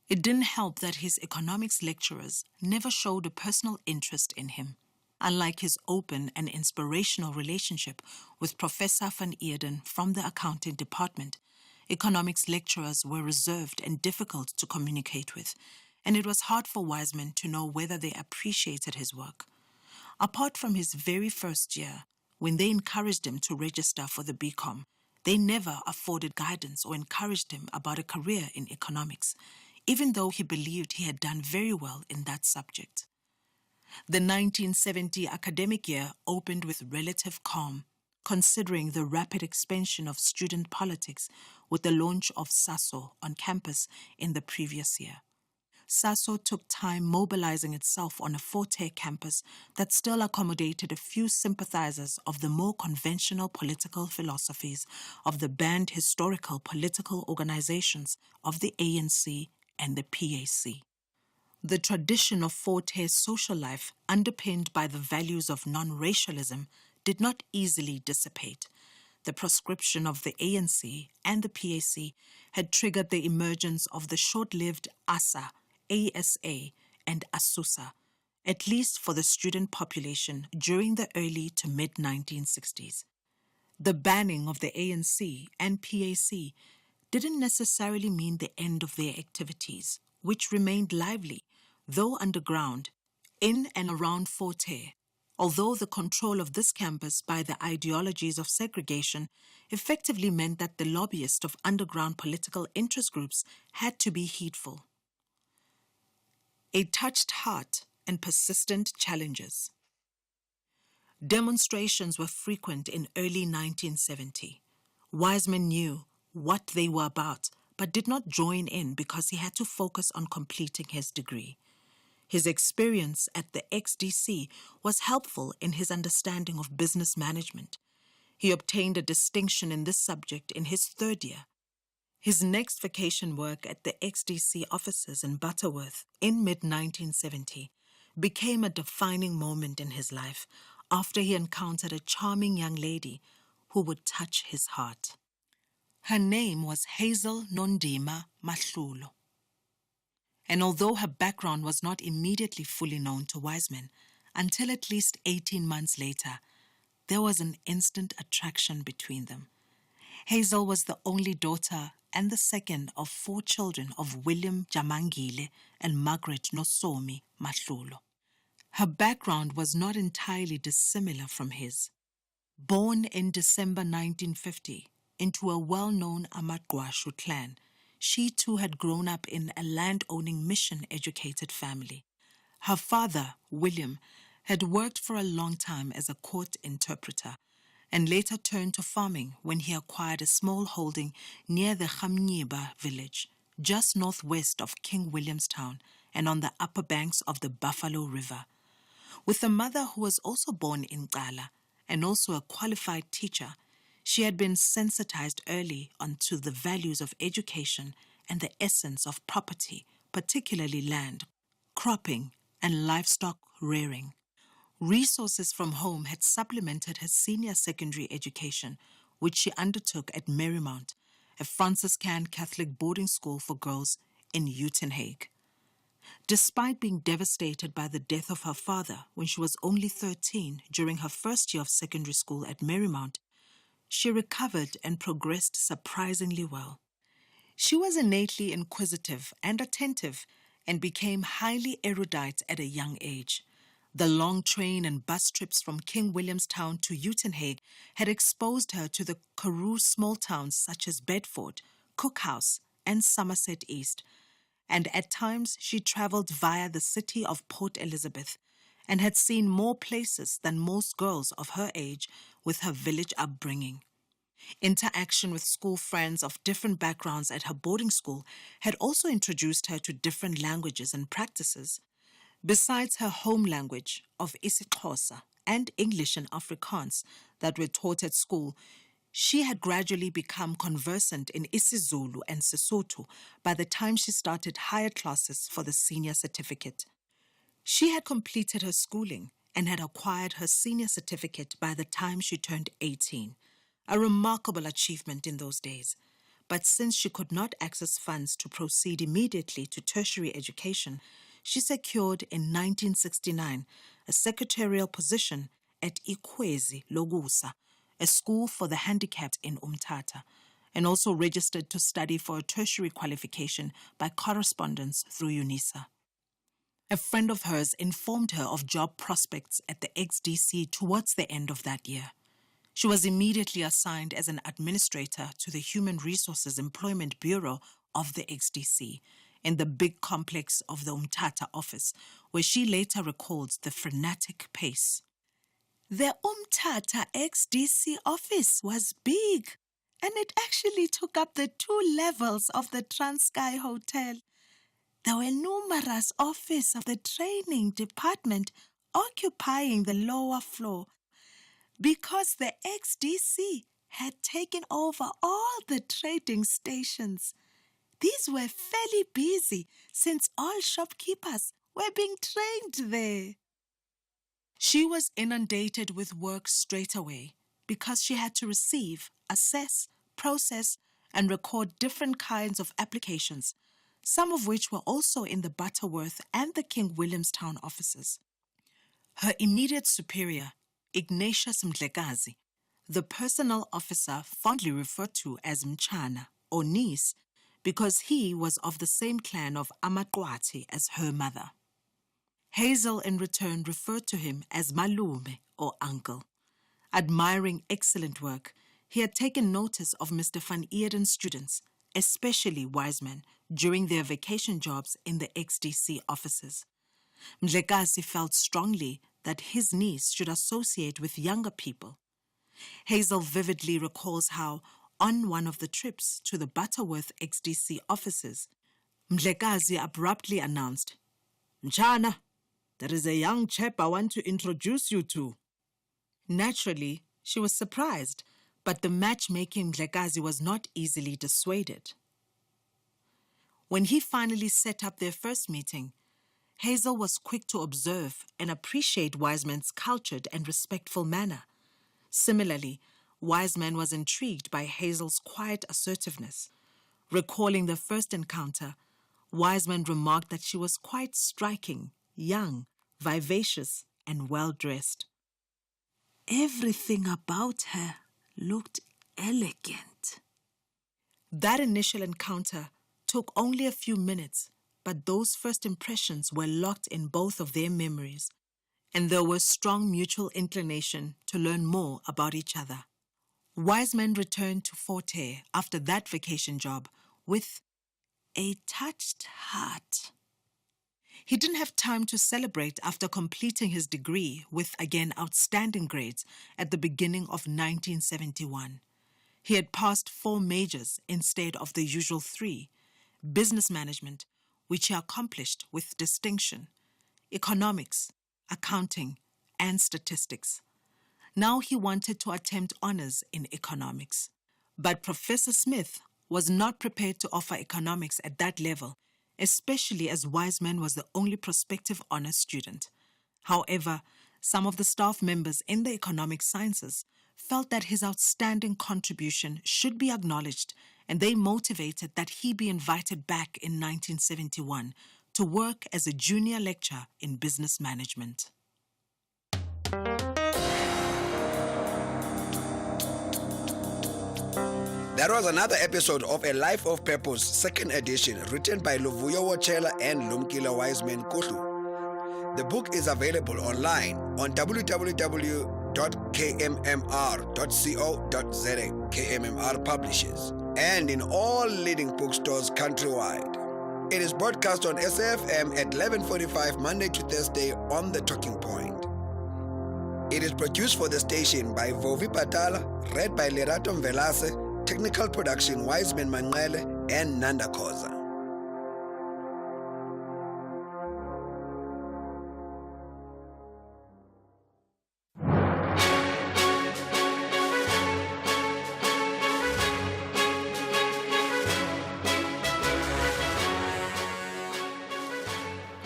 It didn't help that his economics lecturers never showed a personal interest in him. unlike his open and inspirational relationship with Professor van Eerden from the accounting department. Economics lecturers were reserved and difficult to communicate with, and it was hard for Wiseman to know whether they appreciated his work. Apart from his very first year, when they encouraged him to register for the BCom, they never afforded guidance or encouraged him about a career in economics, even though he believed he had done very well in that subject. The 1970 academic year opened with relative calm, considering the rapid expansion of student politics with the launch of SASO on campus in the previous year. SASO took time mobilizing itself on a Fort-Hare campus that still accommodated a few sympathizers of the more conventional political philosophies of the banned historical political organizations of the ANC and the PAC. The tradition of Fort-Hare social life, underpinned by the values of non-racialism, did not easily dissipate. The proscription of the ANC and the PAC had triggered the emergence of the short-lived ASA, and ASUSA, at least for the student population during the early to mid-1960s. The banning of the ANC and PAC didn't necessarily mean the end of their activities, which remained lively, though underground, in and around Fort-Hare, although the control of this campus by the ideologies of segregation effectively meant that the lobbyists of underground political interest groups had to be heedful. A touched heart and persistent challenges. Demonstrations were frequent in early 1970. Wiseman knew what they were about, but did not join in because he had to focus on completing his degree. His experience at the XDC was helpful in his understanding of business management. He obtained a distinction in this subject in his third year. His next vacation work at the XDC offices in Butterworth in mid-1970 became a defining moment in his life after he encountered a charming young lady who would touch his heart. Her name was Hazel Nondima Mahlulo. And although her background was not immediately fully known to Wiseman, until at least 18 months later, there was an instant attraction between them. Hazel was the only daughter and the second of 4 children of William Jamangile and Margaret Nosomi Mahlulo. Her background was not entirely dissimilar from his. Born in December 1950 into a well-known Amagwashu clan, she too had grown up in a land-owning mission-educated family. Her father, William, had worked for a long time as a court interpreter and later turned to farming when he acquired a small holding near the Khamnyiba village, just northwest of King Williamstown and on the upper banks of the Buffalo River. With a mother who was also born in Qala and also a qualified teacher, she had been sensitized early onto the values of education and the essence of property, particularly land, cropping, and livestock rearing. Resources from home had supplemented her senior secondary education, which she undertook at Marymount, a Franciscan Catholic boarding school for girls in Uitenhage. Despite being devastated by the death of her father when she was only 13 during her first year of secondary school at Marymount, she recovered and progressed surprisingly well. She was innately inquisitive and attentive and became highly erudite at a young age. The long train and bus trips from King Williamstown to Uitenhage had exposed her to the Karoo small towns such as Bedford, Cookhouse, and Somerset East, and at times she travelled via the city of Port Elizabeth and had seen more places than most girls of her age with her village upbringing. Interaction with school friends of different backgrounds at her boarding school had also introduced her to different languages and practices. Besides her home language of isiXhosa and English and Afrikaans that were taught at school, she had gradually become conversant in isiZulu and Sesotho by the time she started higher classes for the senior certificate. She had completed her schooling and had acquired her senior certificate by the time she turned 18, a remarkable achievement in those days. But since she could not access funds to proceed immediately to tertiary education, she secured in 1969 a secretarial position at Ikwezi Logusa, a school for the handicapped in Umtata, and also registered to study for a tertiary qualification by correspondence through UNISA. A friend of hers informed her of job prospects at the XDC towards the end of that year. She was immediately assigned as an administrator to the Human Resources Employment Bureau of the XDC in the big complex of the Umtata office, where she later recalled the frenetic pace. The Umtata XDC office was big, and it actually took up the 2 levels of the Transkei Hotel. There were numerous offices of the training department occupying the lower floor because the XDC had taken over all the trading stations. These were fairly busy since all shopkeepers were being trained there. She was inundated with work straight away because she had to receive, assess, process, and record different kinds of applications, some of which were also in the Butterworth and the King Williamstown offices. Her immediate superior, Ignatius Mdlekazi, the personnel officer fondly referred to as Mchana or niece, because he was of the same clan of Amaqwati as her mother. Hazel in return referred to him as Malume or uncle. Admiring excellent work, he had taken notice of Mr. Van Eerden's students, especially Wiseman, during their vacation jobs in the XDC offices. Mdlekazi felt strongly that his niece should associate with younger people. Hazel vividly recalls how, on one of the trips to the Butterworth XDC offices, Mdlekazi abruptly announced, "Mchana, there is a young chap I want to introduce you to." Naturally, she was surprised, but the matchmaking Mdlekazi was not easily dissuaded. When he finally set up their first meeting, Hazel was quick to observe and appreciate Wiseman's cultured and respectful manner. Similarly, Wiseman was intrigued by Hazel's quiet assertiveness. Recalling their first encounter, Wiseman remarked that she was quite striking, young, vivacious, and well-dressed. Everything about her looked elegant. That initial encounter took only a few minutes, but those first impressions were locked in both of their memories, and there was strong mutual inclination to learn more about each other. Wiseman returned to Forte after that vacation job with a touched heart. He didn't have time to celebrate after completing his degree with, again, outstanding grades at the beginning of 1971. He had passed 4 majors instead of the usual 3: business management, which he accomplished with distinction, economics, accounting, and statistics. Now he wanted to attempt honors in economics. But Professor Smith was not prepared to offer economics at that level, especially as Wiseman was the only prospective honors student. However, some of the staff members in the economic sciences felt that his outstanding contribution should be acknowledged, and they motivated that he be invited back in 1971 to work as a junior lecturer in business management. That was another episode of A Life of Purpose, second edition, written by Luvuyo Wochela and Lumkile Wiseman Kuhlu. The book is available online on www.kmmr.co.za, KMMR Publishers, and in all leading bookstores countrywide. It is broadcast on SAFM at 11:45 Monday to Thursday on The Talking Point. It is produced for the station by Vovi Patala, read by Lerato Mvelase, technical production Wiseman Manqele and Nanda Khoza.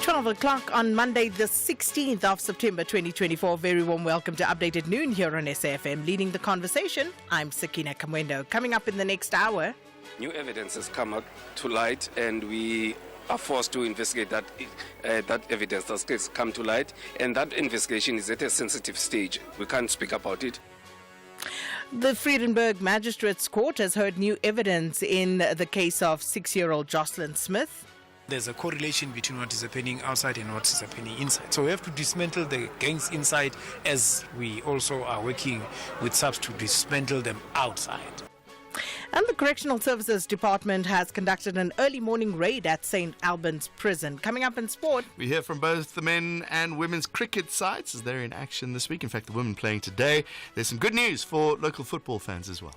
12 o'clock on Monday, the 16th of September 2024. Very warm welcome to Updated Noon here on SAFM. Leading the conversation, I'm Sakina Kamwendo. Coming up in the next hour, new evidence has come out to light, and we are forced to investigate that evidence that's come to light, and that investigation is at a sensitive stage. We can't speak about it. The Vredenburg Magistrates Court has heard new evidence in the case of 6-year-old Jocelyn Smith. There's a correlation between what is happening outside and what is happening inside. So we have to dismantle the gangs inside, as we also are working with SAPS to dismantle them outside. And the Correctional Services Department has conducted an early morning raid at St. Albans Prison. Coming up in sport, we hear from both the men and women's cricket sides as they're in action this week. In fact, the women playing today. There's some good news for local football fans as well.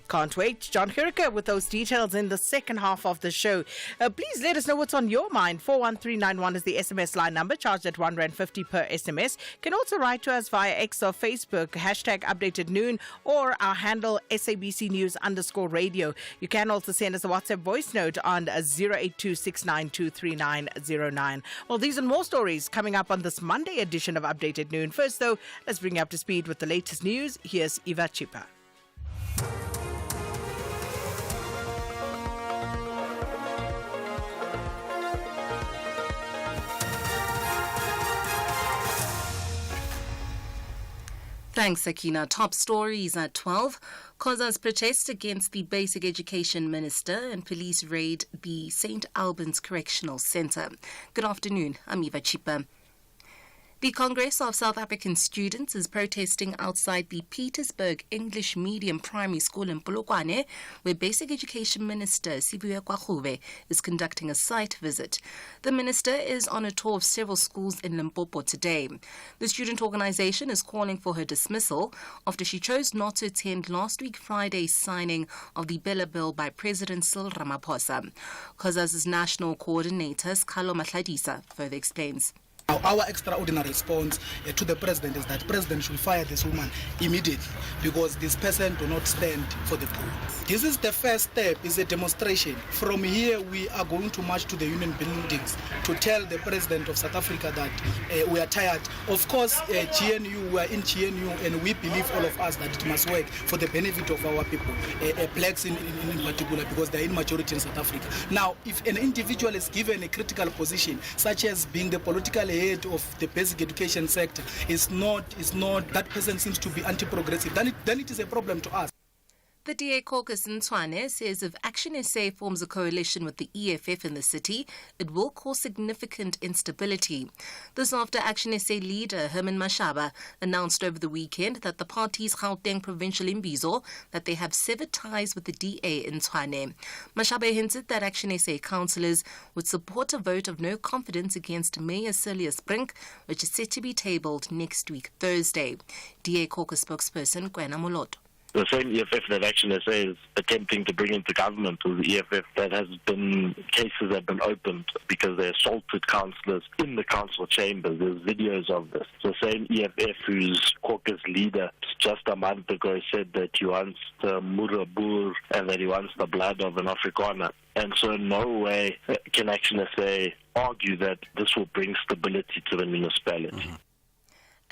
Can't wait. John Hurricane with those details in the second half of the show. Please let us know what's on your mind. 41391 is the SMS line number, charged at R1.50 per SMS. You can also write to us via X or Facebook, hashtag updated noon, or our handle SABC News _radio. You can also send us a WhatsApp voice note on 08269233909. Well, these and more stories coming up on this Monday edition of Updated Noon. First, though, let's bring you up to speed with the latest news. Here's Eva Chipa. Thanks, Sakina. Top stories at 12. COSA's protest against the Basic Education Minister and police raid the St. Albans Correctional Centre. Good afternoon. I'm Eva Chipa. The Congress of South African Students is protesting outside the Pietersburg English Medium Primary School in Polokwane, where Basic Education Minister Sibuya Kwagube is conducting a site visit. The minister is on a tour of several schools in Limpopo today. The student organization is calling for her dismissal after she chose not to attend last week Friday's signing of the Bella Bill by President Cyril Ramaphosa. COSA's national coordinator, Cathy Mohlahlana, further explains. Our extraordinary response to the president is that the president should fire this woman immediately because this person do not stand for the poor. This is the first step, it's a demonstration. From here, we are going to march to the union buildings to tell the president of South Africa that we are tired. Of course, GNU, we are in GNU, and we believe, all of us, that it must work for the benefit of our people, blacks in particular, because they are in majority in South Africa. Now, if an individual is given a critical position, such as being the political head of the basic education sector, is not that person seems to be anti-progressive, then it is a problem to us. The DA caucus in Tshwane says if Action SA forms a coalition with the EFF in the city, it will cause significant instability. This after Action SA leader Herman Mashaba announced over the weekend that the party's Gauteng provincial imbizo that they have severed ties with the DA in Tshwane. Mashaba hinted that Action SA councillors would support a vote of no confidence against Mayor Celius Brink, which is set to be tabled next week, Thursday. DA caucus spokesperson Kwena Moloto. The same EFF that Action SA is attempting to bring into government was the EFF that has been, cases have been opened because they assaulted councillors in the council chambers. There's videos of this. The same EFF whose caucus leader just a month ago said that he wants the Murabur and that he wants the blood of an Afrikaner. And so in no way can Action SA argue that this will bring stability to the municipality. Mm-hmm.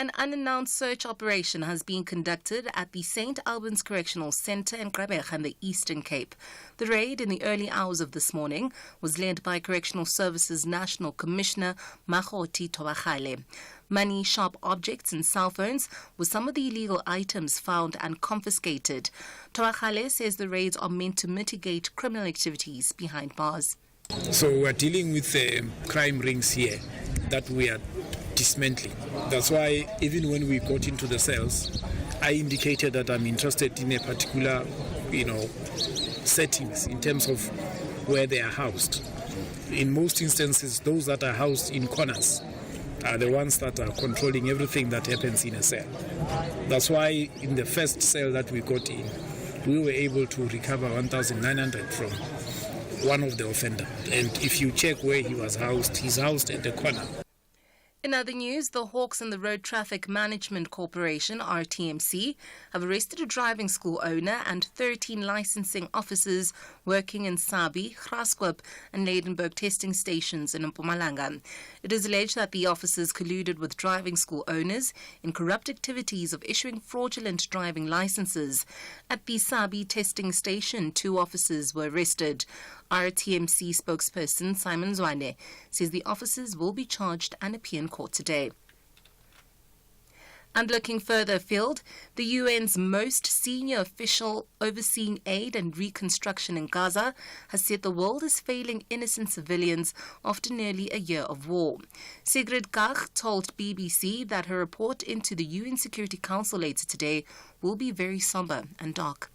An unannounced search operation has been conducted at the St. Albans Correctional Centre in Gqeberha in the Eastern Cape. The raid in the early hours of this morning was led by Correctional Services National Commissioner Mahoti Tobagale. Money, sharp objects and cell phones were some of the illegal items found and confiscated. Tobagale says the raids are meant to mitigate criminal activities behind bars. So we're dealing with crime rings here that we are dismantling. That's why even when we got into the cells, I indicated that I'm interested in a particular, settings in terms of where they are housed. In most instances, those that are housed in corners are the ones that are controlling everything that happens in a cell. That's why in the first cell that we got in, we were able to recover 1,900 from one of the offender. And if you check where he was housed, he's housed at the corner. In other news, the Hawks and the Road Traffic Management Corporation, RTMC, have arrested a driving school owner and 13 licensing officers working in Sabi, Graskop and Leidenburg testing stations in Mpumalanga. It is alleged that the officers colluded with driving school owners in corrupt activities of issuing fraudulent driving licenses. At the Sabi testing station, 2 officers were arrested. RTMC spokesperson Simon Zwane says the officers will be charged and appear in court today. And looking further afield, the UN's most senior official overseeing aid and reconstruction in Gaza has said the world is failing innocent civilians after nearly a year of war. Sigrid Kaag told BBC that her report into the UN Security Council later today will be very somber and dark.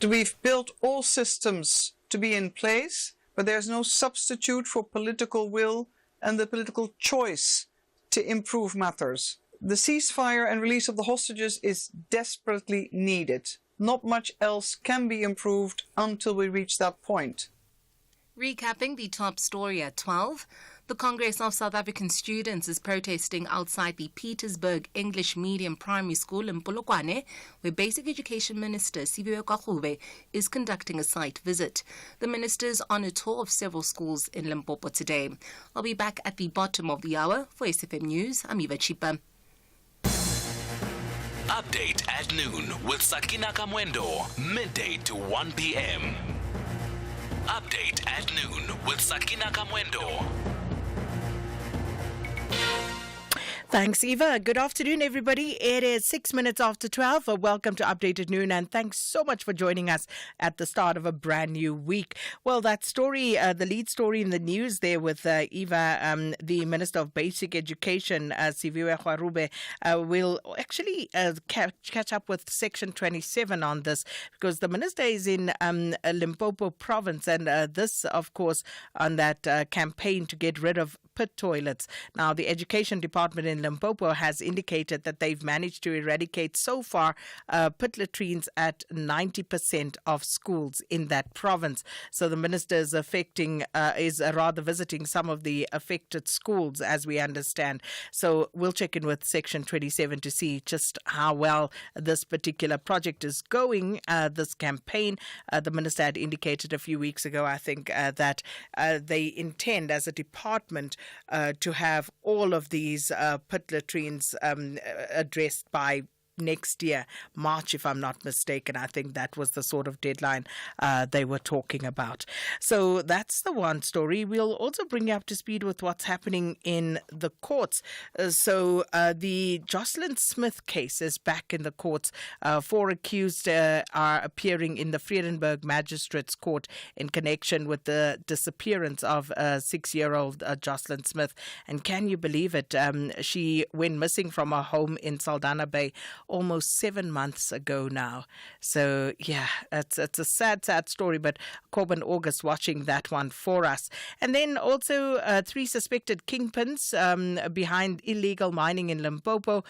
We've built all systems to be in place, but there's no substitute for political will and the political choice to improve matters. The ceasefire and release of the hostages is desperately needed. Not much else can be improved until we reach that point. Recapping the top story at 12, the Congress of South African Students is protesting outside the Petersburg English Medium Primary School in Polokwane, where Basic Education Minister Siviwe Kwagube is conducting a site visit. The minister is on a tour of several schools in Limpopo today. I'll be back at the bottom of the hour. For SFM News, I'm Eva Chipa. Update at noon with Sakina Kamwendo, midday to 1 p.m. Update at noon with Sakina Kamwendo. Thanks, Eva. Good afternoon, everybody. It is 6 minutes after 12. Welcome to Updated Noon, and thanks so much for joining us at the start of a brand new week. Well, that story, the lead story in the news there with Eva, the Minister of Basic Education, Siviwe Kwagube, will actually catch up with Section 27 on this, because the Minister is in Limpopo province, and this, of course, on that campaign to get rid of pit toilets. Now, the Education Department in Limpopo has indicated that they've managed to eradicate so far pit latrines at 90% of schools in that province. So the minister is visiting some of the affected schools, as we understand. So we'll check in with Section 27 to see just how well this particular project is going, this campaign. The minister had indicated a few weeks ago, I think, that they intend as a department to have all of these pit latrines addressed by next year, March, if I'm not mistaken. I think that was the sort of deadline they were talking about. So that's the one story. We'll also bring you up to speed with what's happening in the courts. So the Jocelyn Smith case is back in the courts. 4 accused are appearing in the Vredenburg Magistrates Court in connection with the disappearance of 6-year-old Jocelyn Smith. And can you believe it? She went missing from her home in Saldanha Bay almost 7 months ago now. So, yeah, it's a sad, sad story, but Corbin August watching that one for us. And then also 3 suspected kingpins behind illegal mining in Limpopo.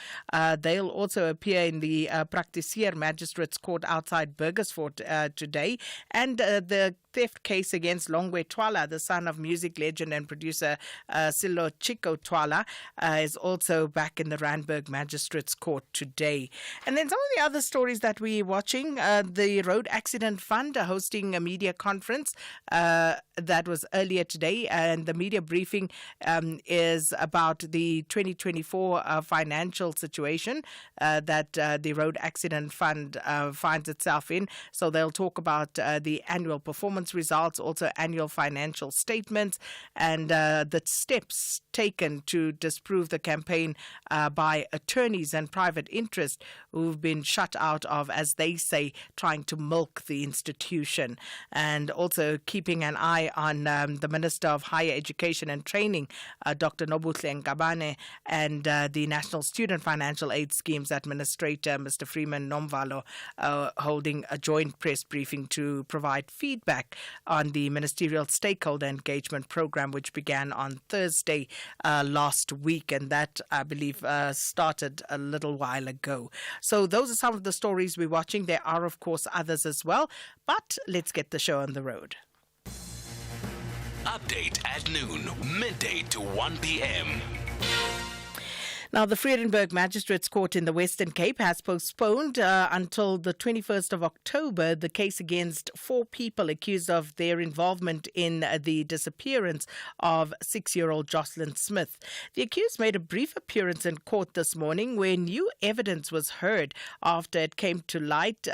They'll also appear in the Praktisier Magistrates Court outside Burgersfort today. And the theft case against Longwe Twala, the son of music legend and producer Silo Chico Twala, is also back in the Randburg Magistrates Court today. And then some of the other stories that we're watching, the Road Accident Fund are hosting a media conference that was earlier today, and the media briefing is about the 2024 financial situation that the Road Accident Fund finds itself in. So they'll talk about the annual performance results, also annual financial statements, and the steps taken to disprove the campaign by attorneys and private interest who've been shut out of, as they say, trying to milk the institution. And also keeping an eye on the Minister of Higher Education and Training, Dr. Nobuhle Ngabane, and the National Student Financial Aid Schemes Administrator, Mr. Freeman Nomvalo, holding a joint press briefing to provide feedback on the Ministerial Stakeholder Engagement Program, which began on Thursday last week, and that, I believe, started a little while ago. So those are some of the stories we're watching. There are, of course, others as well, but let's get the show on the road. Update at noon, midday to 1 p.m. Now, the Vredenburg Magistrates Court in the Western Cape has postponed until the 21st of October the case against 4 people accused of their involvement in the disappearance of 6-year-old Jocelyn Smith. The accused made a brief appearance in court this morning where new evidence was heard after it came to light,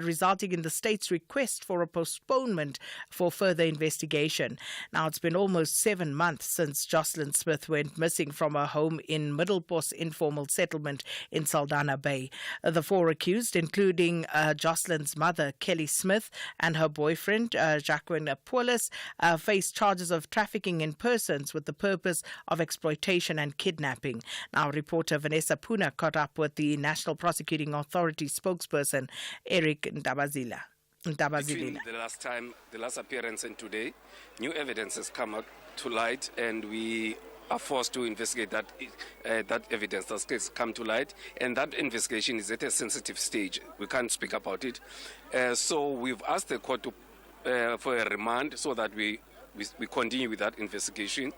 resulting in the state's request for a postponement for further investigation. Now, it's been almost 7 months since Jocelyn Smith went missing from her home in Middelpos informal settlement in Saldanha Bay. The 4 accused, including Jocelyn's mother, Kelly Smith, and her boyfriend, Jacqueline Apollos, face charges of trafficking in persons with the purpose of exploitation and kidnapping. Now, reporter Vanessa Puna caught up with the National Prosecuting Authority spokesperson, Eric Ndabazila. Between the last appearance and today, new evidence has come out to light, and we are forced to investigate that evidence that's come to light, and that investigation is at a sensitive stage. We can't speak about it. So we've asked the court to, for a remand so that we continue with that investigation.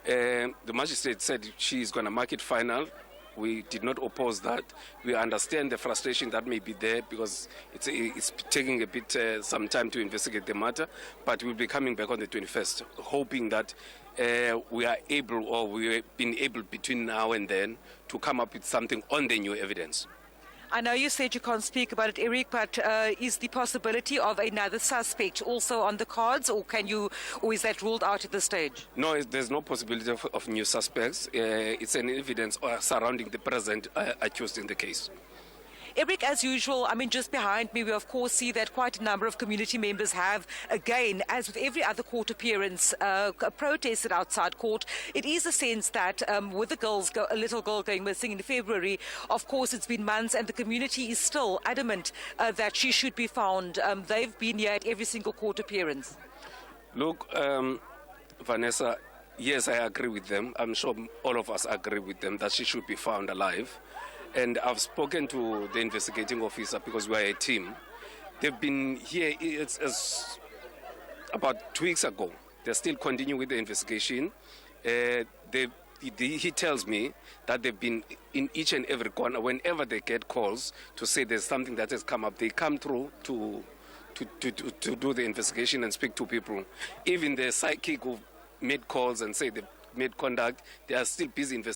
The magistrate said she's going to make it final. We did not oppose that. We understand the frustration that may be there because it's taking a bit some time to investigate the matter, but we'll be coming back on the 21st, hoping that we are able, or we've been able between now and then, to come up with something on the new evidence. I know you said you can't speak about it, Eric, but is the possibility of another suspect also on the cards, or is that ruled out at this stage? No, there's no possibility of new suspects. It's an evidence surrounding the present accused in the case. Eric, as usual, I mean, just behind me, we of course see that quite a number of community members have, again, as with every other court appearance, protested outside court. It is a sense that with a little girl going missing in February, of course, it's been months, and the community is still adamant that she should be found. They've been here at every single court appearance. Look, Vanessa, yes, I agree with them. I'm sure all of us agree with them that she should be found alive. And I've spoken to the investigating officer because we're a team. They've been here it's about 2 weeks ago. They're still continuing with the investigation. He tells me that they've been in each and every corner. Whenever they get calls to say there's something that has come up, they come through to do the investigation and speak to people. Even the psychic who made calls and say they made contact, they are still busy investigating.